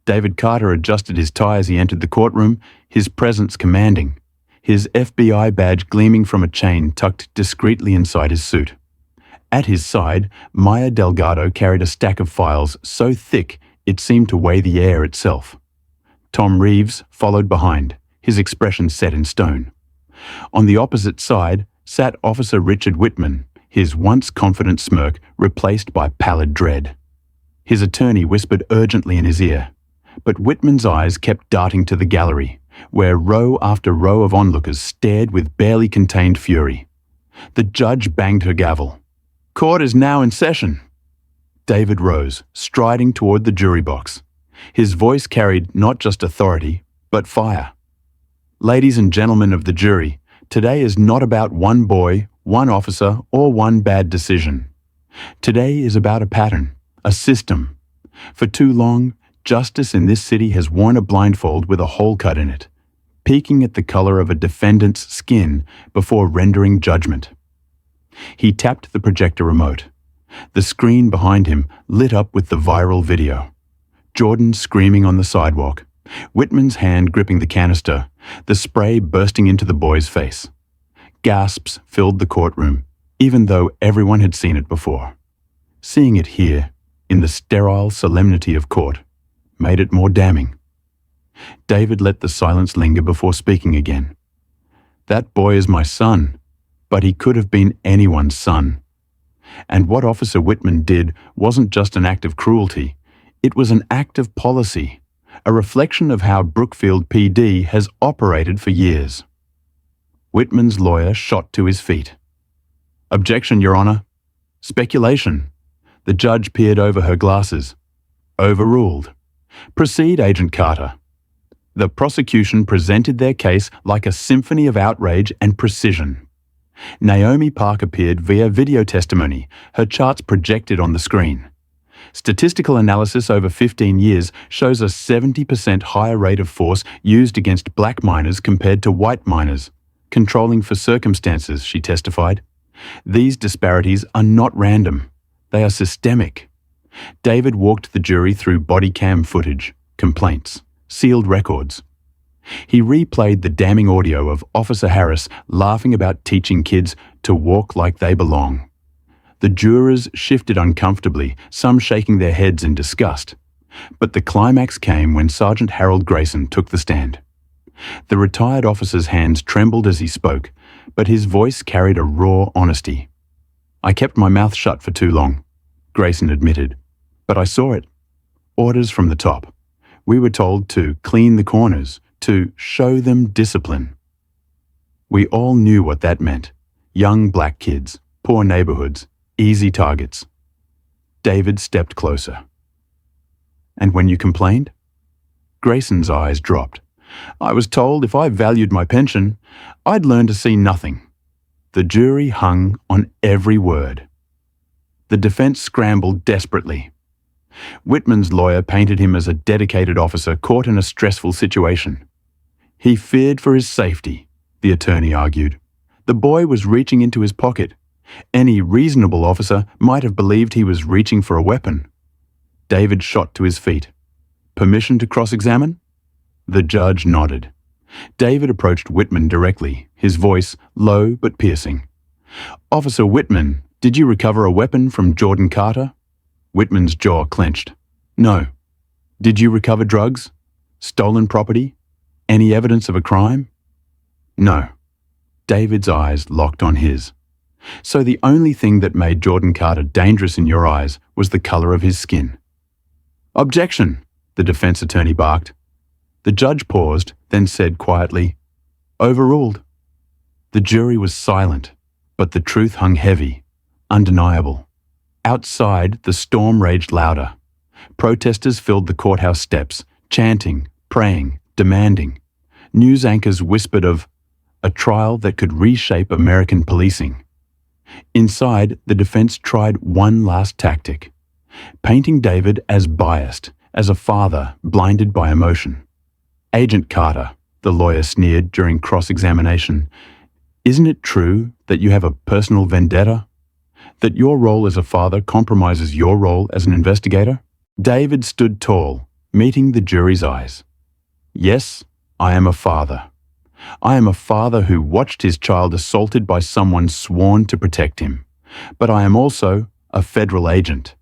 David Carter adjusted his tie as he entered the courtroom, his presence commanding, his FBI badge gleaming from a chain tucked discreetly inside his suit. At his side, Maya Delgado carried a stack of files so thick it seemed to weigh the air itself. Tom Reeves followed behind, his expression set in stone. On the opposite side sat Officer Richard Whitman, his once confident smirk replaced by pallid dread. His attorney whispered urgently in his ear, but Whitman's eyes kept darting to the gallery, where row after row of onlookers stared with barely contained fury. The judge banged her gavel. "Court is now in session." David rose, striding toward the jury box. His voice carried not just authority, but fire. "Ladies and gentlemen of the jury, today is not about one boy, one officer, or one bad decision. Today is about a pattern, a system. For too long, justice in this city has worn a blindfold with a hole cut in it, peeking at the color of a defendant's skin before rendering judgment." He tapped the projector remote. The screen behind him lit up with the viral video. Jordan screaming on the sidewalk, Whitman's hand gripping the canister, the spray bursting into the boy's face. Gasps filled the courtroom, even though everyone had seen it before. Seeing it here, in the sterile solemnity of court, made it more damning. David let the silence linger before speaking again. "That boy is my son, but he could have been anyone's son. And what Officer Whitman did wasn't just an act of cruelty, it was an act of policy, a reflection of how Brookfield PD has operated for years." Whitman's lawyer shot to his feet. "Objection, Your Honor. Speculation." The judge peered over her glasses. "Overruled. Proceed, Agent Carter." The prosecution presented their case like a symphony of outrage and precision. Naomi Park appeared via video testimony, her charts projected on the screen. Statistical analysis over 15 years shows a 70% higher rate of force used against black miners compared to white miners, controlling for circumstances, she testified. These disparities are not random. They are systemic. David walked the jury through body cam footage, complaints, sealed records. He replayed the damning audio of Officer Harris laughing about teaching kids to walk like they belong. The jurors shifted uncomfortably, some shaking their heads in disgust. But the climax came when Sergeant Harold Grayson took the stand. The retired officer's hands trembled as he spoke, but his voice carried a raw honesty. "I kept my mouth shut for too long," Grayson admitted. "But I saw it. Orders from the top. We were told to clean the corners, to show them discipline." We all knew what that meant. Young black kids, poor neighborhoods, easy targets. David stepped closer. "And when you complained?" Grayson's eyes dropped. "I was told if I valued my pension, I'd learn to see nothing." The jury hung on every word. The defense scrambled desperately. Whitman's lawyer painted him as a dedicated officer caught in a stressful situation. "He feared for his safety," the attorney argued. "The boy was reaching into his pocket. Any reasonable officer might have believed he was reaching for a weapon." David shot to his feet. "Permission to cross-examine?" The judge nodded. David approached Whitman directly, his voice low but piercing. "Officer Whitman, did you recover a weapon from Jordan Carter?" Whitman's jaw clenched. "No." "Did you recover drugs? Stolen property? Any evidence of a crime?" "No." David's eyes locked on his. "So the only thing that made Jordan Carter dangerous in your eyes was the color of his skin." "Objection," the defense attorney barked. The judge paused, then said quietly, "Overruled." The jury was silent, but the truth hung heavy, undeniable. Outside, the storm raged louder. Protesters filled the courthouse steps, chanting, praying, demanding. News anchors whispered of a trial that could reshape American policing. Inside, the defense tried one last tactic, painting David as biased, as a father blinded by emotion. "Agent Carter," the lawyer sneered during cross-examination, "isn't it true that you have a personal vendetta? That your role as a father compromises your role as an investigator?" David stood tall, meeting the jury's eyes. "Yes, I am a father. I am a father who watched his child assaulted by someone sworn to protect him. But I am also a federal agent.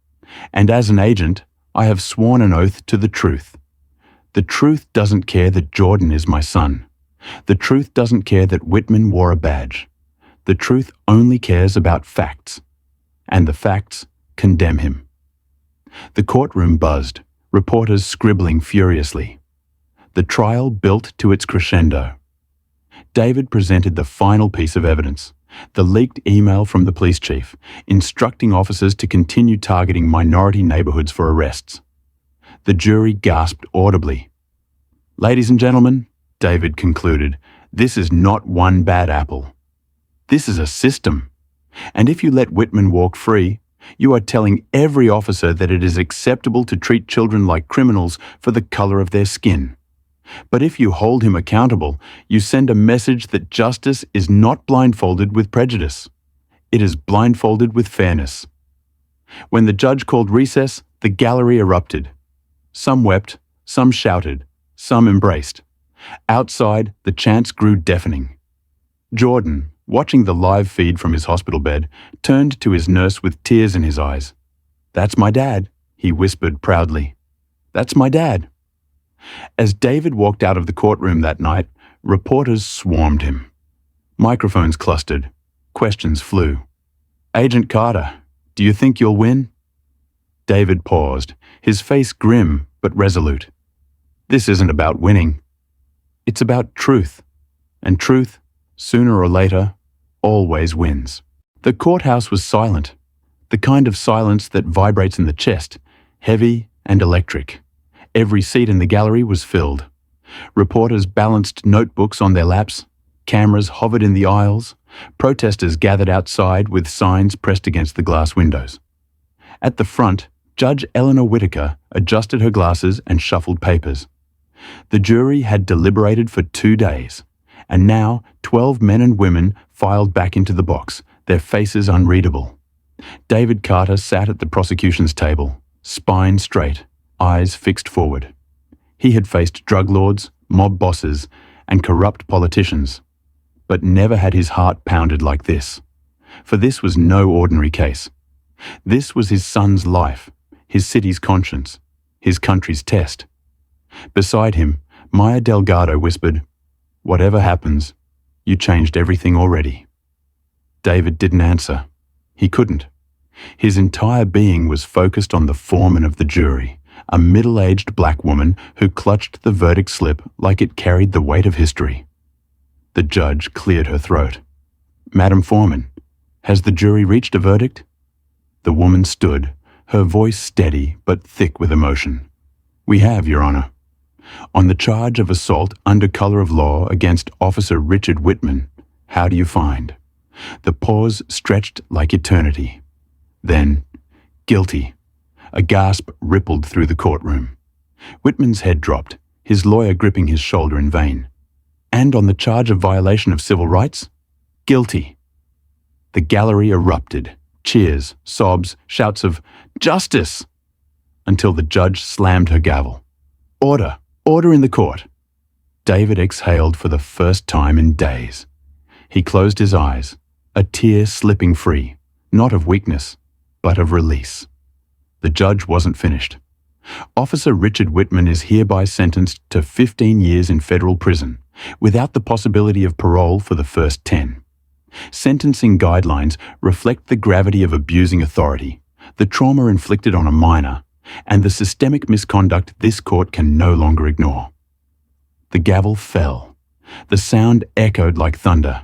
And as an agent, I have sworn an oath to the truth. The truth doesn't care that Jordan is my son. The truth doesn't care that Whitman wore a badge. The truth only cares about facts. And the facts condemn him." The courtroom buzzed, reporters scribbling furiously. The trial built to its crescendo. David presented the final piece of evidence, the leaked email from the police chief, instructing officers to continue targeting minority neighborhoods for arrests. The jury gasped audibly. "Ladies and gentlemen," David concluded, "this is not one bad apple. This is a system. And if you let Whitman walk free, you are telling every officer that it is acceptable to treat children like criminals for the color of their skin. But if you hold him accountable, you send a message that justice is not blindfolded with prejudice. It is blindfolded with fairness." When the judge called recess, the gallery erupted. Some wept, some shouted, some embraced. Outside, the chants grew deafening. Jordan, watching the live feed from his hospital bed, turned to his nurse with tears in his eyes. "That's my dad," he whispered proudly. "That's my dad." As David walked out of the courtroom that night, reporters swarmed him. Microphones clustered. Questions flew. "Agent Carter, do you think you'll win?" David paused, his face grim but resolute. "This isn't about winning. It's about truth. And truth, sooner or later, always wins." The courthouse was silent, the kind of silence that vibrates in the chest, heavy and electric. Every seat in the gallery was filled. Reporters balanced notebooks on their laps, cameras hovered in the aisles, protesters gathered outside with signs pressed against the glass windows. At the front, Judge Eleanor Whitaker adjusted her glasses and shuffled papers. The jury had deliberated for 2 days, and now 12 men and women filed back into the box, their faces unreadable. David Carter sat at the prosecution's table, spine straight, eyes fixed forward. He had faced drug lords, mob bosses, and corrupt politicians, but never had his heart pounded like this. For this was no ordinary case. This was his son's life, his city's conscience, his country's test. Beside him, Maya Delgado whispered, "Whatever happens, you changed everything already." David didn't answer. He couldn't. His entire being was focused on the foreman of the jury, a middle-aged black woman who clutched the verdict slip like it carried the weight of history. The judge cleared her throat. "Madam Foreman, has the jury reached a verdict?" The woman stood, her voice steady but thick with emotion. "We have, Your Honor. On the charge of assault under color of law against Officer Richard Whitman, how do you find?" The pause stretched like eternity. Then, "Guilty." A gasp rippled through the courtroom. Whitman's head dropped, his lawyer gripping his shoulder in vain. "And on the charge of violation of civil rights?" "Guilty." The gallery erupted. Cheers, sobs, shouts of "Justice!" until the judge slammed her gavel. "Order! Order in the court!" David exhaled for the first time in days. He closed his eyes, a tear slipping free, not of weakness, but of release. The judge wasn't finished. "Officer Richard Whitman is hereby sentenced to 15 years in federal prison, without the possibility of parole for the first 10. Sentencing guidelines reflect the gravity of abusing authority, the trauma inflicted on a minor, and the systemic misconduct this court can no longer ignore. The gavel fell. The sound echoed like thunder.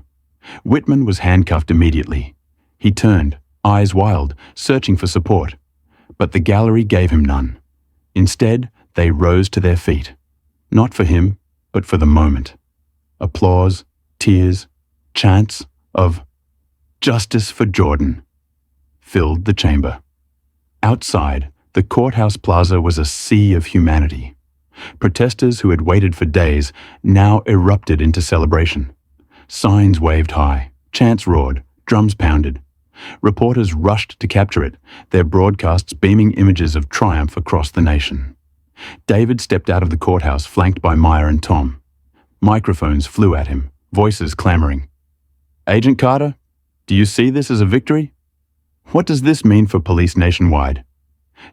Whitman was handcuffed immediately. He turned, eyes wild, searching for support. But the gallery gave him none. Instead, they rose to their feet. Not for him, but for the moment. Applause, tears, chants of "Justice for Jordan" filled the chamber. Outside, the courthouse plaza was a sea of humanity. Protesters who had waited for days now erupted into celebration. Signs waved high, chants roared, drums pounded. Reporters rushed to capture it, their broadcasts beaming images of triumph across the nation. David stepped out of the courthouse flanked by Maya and Tom. Microphones flew at him, voices clamoring. "Agent Carter, do you see this as a victory? What does this mean for police nationwide?"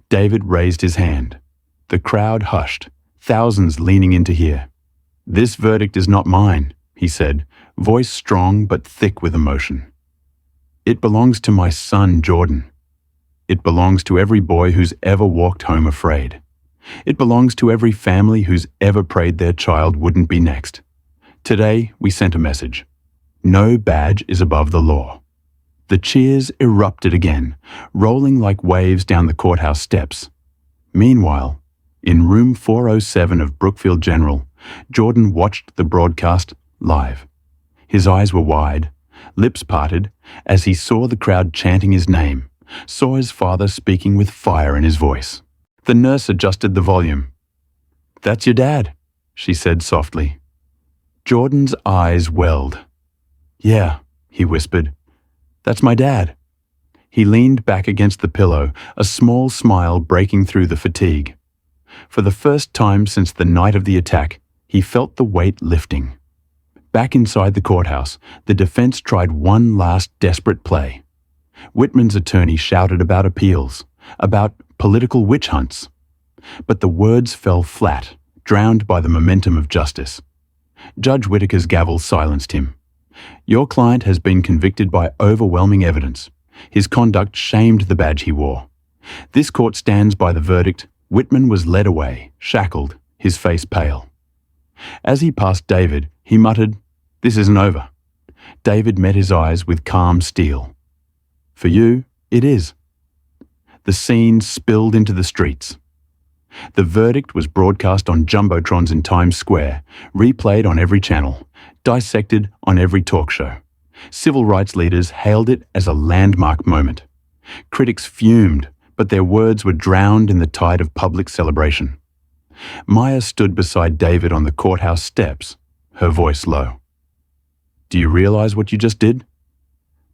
David raised his hand. The crowd hushed, thousands leaning in to hear. "This verdict is not mine," he said, voice strong but thick with emotion. "It belongs to my son, Jordan. It belongs to every boy who's ever walked home afraid. It belongs to every family who's ever prayed their child wouldn't be next. Today, we sent a message. No badge is above the law." The cheers erupted again, rolling like waves down the courthouse steps. Meanwhile, in room 407 of Brookfield General, Jordan watched the broadcast live. His eyes were wide, lips parted, as he saw the crowd chanting his name, saw his father speaking with fire in his voice. The nurse adjusted the volume. "That's your dad," she said softly. Jordan's eyes welled. "Yeah," he whispered. "That's my dad." He leaned back against the pillow, a small smile breaking through the fatigue. For the first time since the night of the attack, he felt the weight lifting. Back inside the courthouse, the defense tried one last desperate play. Whitman's attorney shouted about appeals, about political witch hunts. But the words fell flat, drowned by the momentum of justice. Judge Whitaker's gavel silenced him. "Your client has been convicted by overwhelming evidence. His conduct shamed the badge he wore. This court stands by the verdict." Whitman was led away, shackled, his face pale. As he passed David, he muttered, "This isn't over." David met his eyes with calm steel. "For you, it is." The scene spilled into the streets. The verdict was broadcast on jumbotrons in Times Square, replayed on every channel, dissected on every talk show. Civil rights leaders hailed it as a landmark moment. Critics fumed, but their words were drowned in the tide of public celebration. Maya stood beside David on the courthouse steps, her voice low. "Do you realize what you just did?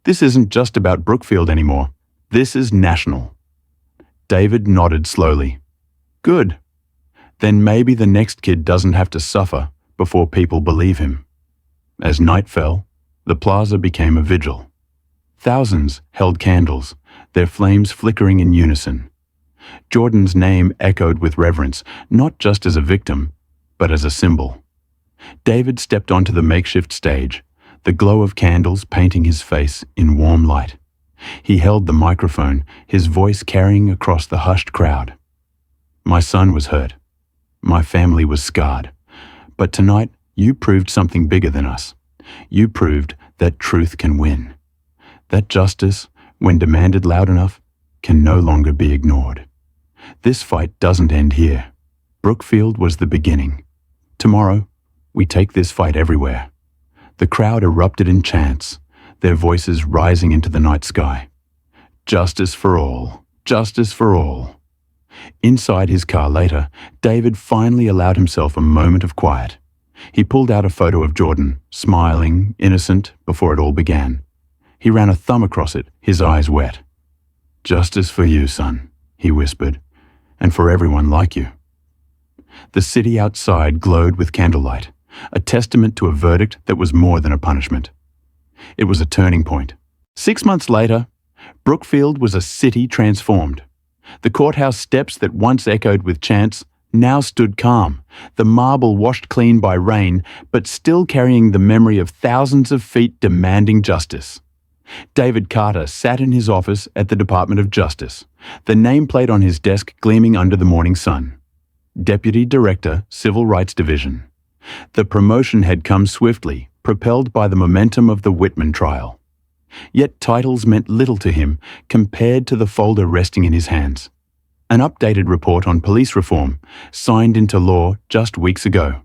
This isn't just about Brookfield anymore. This is national." David nodded slowly. "Good. Then maybe the next kid doesn't have to suffer before people believe him." As night fell, the plaza became a vigil. Thousands held candles, their flames flickering in unison. Jordan's name echoed with reverence, not just as a victim, but as a symbol. David stepped onto the makeshift stage, the glow of candles painting his face in warm light. He held the microphone, his voice carrying across the hushed crowd. "My son was hurt. My family was scarred. But tonight, you proved something bigger than us. You proved that truth can win. That justice, when demanded loud enough, can no longer be ignored. This fight doesn't end here. Brookfield was the beginning. Tomorrow, we take this fight everywhere." The crowd erupted in chants, their voices rising into the night sky. "Justice for all. Justice for all." Inside his car later, David finally allowed himself a moment of quiet. He pulled out a photo of Jordan, smiling, innocent, before it all began. He ran a thumb across it, his eyes wet. "Justice for you, son," he whispered, "and for everyone like you." The city outside glowed with candlelight, a testament to a verdict that was more than a punishment. It was a turning point. 6 months later, Brookfield was a city transformed. The courthouse steps that once echoed with chants now stood calm, the marble washed clean by rain, but still carrying the memory of thousands of feet demanding justice. David Carter sat in his office at the Department of Justice, the nameplate on his desk gleaming under the morning sun. Deputy Director, Civil Rights Division. The promotion had come swiftly, propelled by the momentum of the Whitman trial. Yet titles meant little to him compared to the folder resting in his hands. An updated report on police reform, signed into law just weeks ago.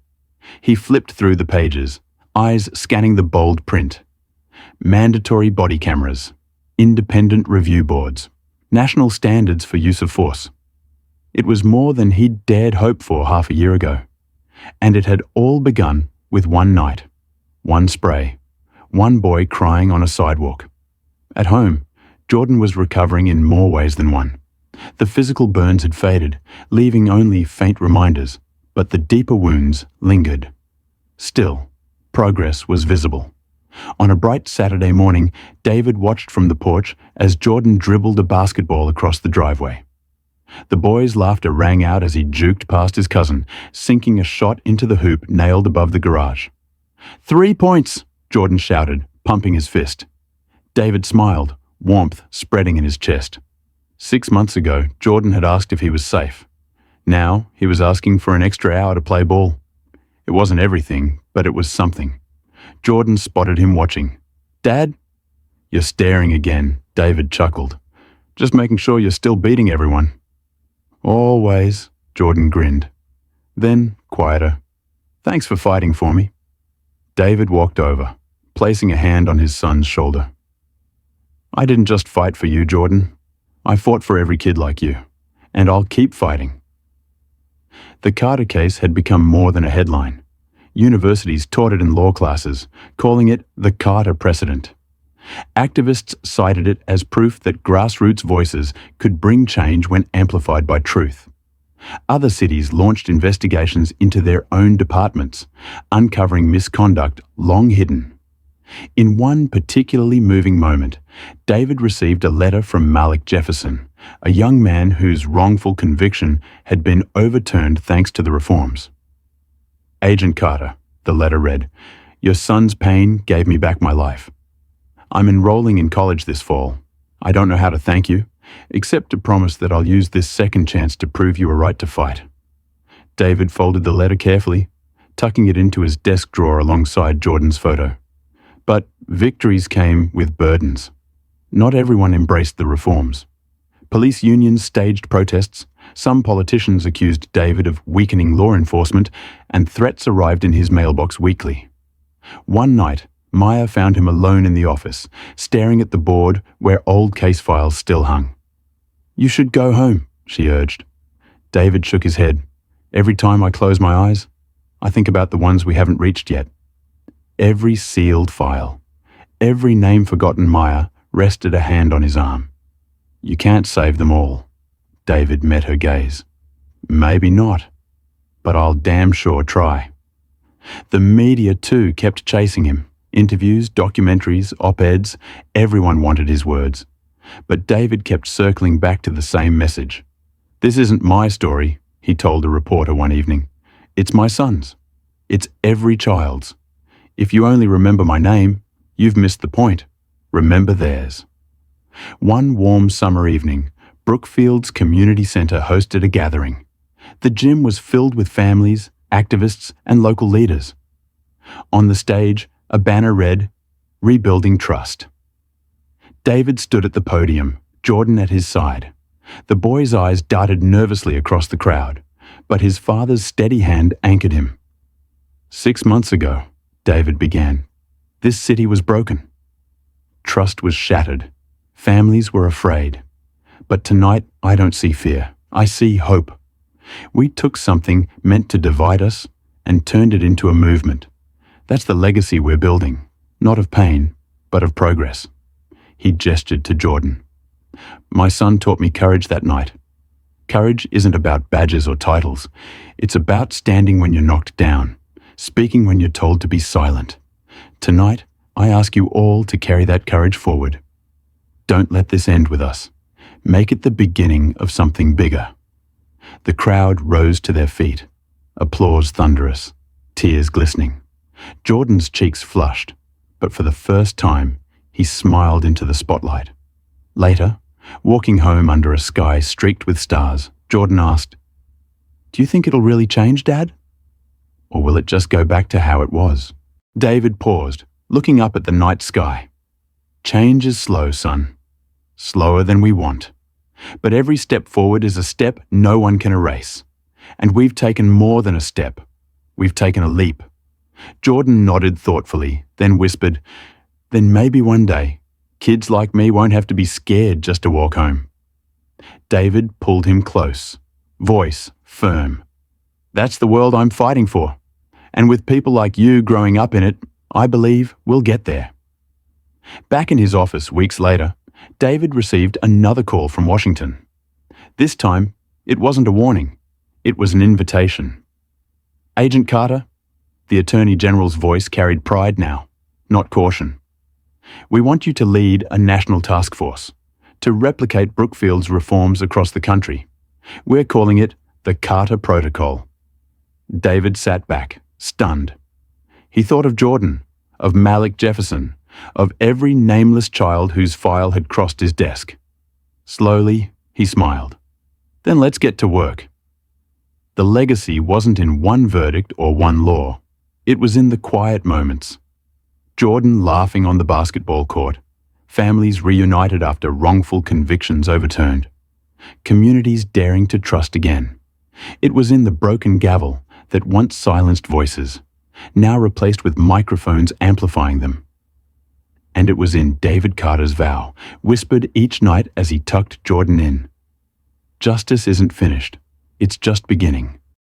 He flipped through the pages, eyes scanning the bold print. Mandatory body cameras, independent review boards, national standards for use of force. It was more than he'd dared hope for half a year ago. And it had all begun with one night, one spray, one boy crying on a sidewalk. At home, Jordan was recovering in more ways than one. The physical burns had faded, leaving only faint reminders, but the deeper wounds lingered. Still, progress was visible. On a bright Saturday morning, David watched from the porch as Jordan dribbled a basketball across the driveway. The boy's laughter rang out as he juked past his cousin, sinking a shot into the hoop nailed above the garage. 3 points, Jordan shouted, pumping his fist. David smiled, warmth spreading in his chest. 6 months ago, Jordan had asked if he was safe. Now, he was asking for an extra hour to play ball. It wasn't everything, but it was something. Jordan spotted him watching. "Dad?" "You're staring again," David chuckled. "Just making sure you're still beating everyone." "Always," Jordan grinned. Then, quieter. "Thanks for fighting for me." David walked over, placing a hand on his son's shoulder. "I didn't just fight for you, Jordan. I fought for every kid like you, and I'll keep fighting." The Carter case had become more than a headline. Universities taught it in law classes, calling it the Carter precedent. Activists cited it as proof that grassroots voices could bring change when amplified by truth. Other cities launched investigations into their own departments, uncovering misconduct long hidden. In one particularly moving moment, David received a letter from Malik Jefferson, a young man whose wrongful conviction had been overturned thanks to the reforms. "Agent Carter," the letter read, "your son's pain gave me back my life. I'm enrolling in college this fall. I don't know how to thank you, except to promise that I'll use this second chance to prove you were right to fight." David folded the letter carefully, tucking it into his desk drawer alongside Jordan's photo. But victories came with burdens. Not everyone embraced the reforms. Police unions staged protests, some politicians accused David of weakening law enforcement, and threats arrived in his mailbox weekly. One night, Maya found him alone in the office, staring at the board where old case files still hung. "You should go home," she urged. David shook his head. "Every time I close my eyes, I think about the ones we haven't reached yet." Every sealed file, every name forgotten Maya rested a hand on his arm. "You can't save them all." David met her gaze. "Maybe not, but I'll damn sure try." The media too kept chasing him. Interviews, documentaries, op-eds, everyone wanted his words. But David kept circling back to the same message. "This isn't my story," he told a reporter one evening. "It's my son's. It's every child's. If you only remember my name, you've missed the point. Remember theirs." One warm summer evening, Brookfield's community center hosted a gathering. The gym was filled with families, activists, and local leaders. On the stage, a banner read, "Rebuilding Trust." David stood at the podium, Jordan at his side. The boy's eyes darted nervously across the crowd, but his father's steady hand anchored him. "6 months ago," David began, "this city was broken. Trust was shattered. Families were afraid. But tonight, I don't see fear. I see hope. We took something meant to divide us and turned it into a movement. That's the legacy we're building, not of pain, but of progress." He gestured to Jordan. "My son taught me courage that night. Courage isn't about badges or titles. It's about standing when you're knocked down, speaking when you're told to be silent. Tonight, I ask you all to carry that courage forward. Don't let this end with us. Make it the beginning of something bigger." The crowd rose to their feet, applause thunderous, tears glistening. Jordan's cheeks flushed, but for the first time, He smiled into the spotlight. Later, walking home under a sky streaked with stars, Jordan asked, "Do you think it'll really change, Dad? Or will it just go back to how it was?" David paused, looking up at the night sky. "Change is slow, son. Slower than we want. But every step forward is a step no one can erase. And we've taken more than a step. We've taken a leap." Jordan nodded thoughtfully, then whispered, "Then maybe one day, kids like me won't have to be scared just to walk home." David pulled him close, voice firm. "That's the world I'm fighting for. And with people like you growing up in it, I believe we'll get there." Back in his office weeks later, David received another call from Washington. This time, it wasn't a warning. It was an invitation. "Agent Carter," the Attorney General's voice carried pride now, not caution. "We want you to lead a national task force to replicate Brookfield's reforms across the country. We're calling it the Carter Protocol." David sat back, stunned. He thought of Jordan, of Malik Jefferson, of every nameless child whose file had crossed his desk. Slowly, he smiled. "Then let's get to work." The legacy wasn't in one verdict or one law. It was in the quiet moments. Jordan laughing on the basketball court, families reunited after wrongful convictions overturned, communities daring to trust again. It was in the broken gavel that once silenced voices, now replaced with microphones amplifying them. And it was in David Carter's vow, whispered each night as he tucked Jordan in. "Justice isn't finished. It's just beginning."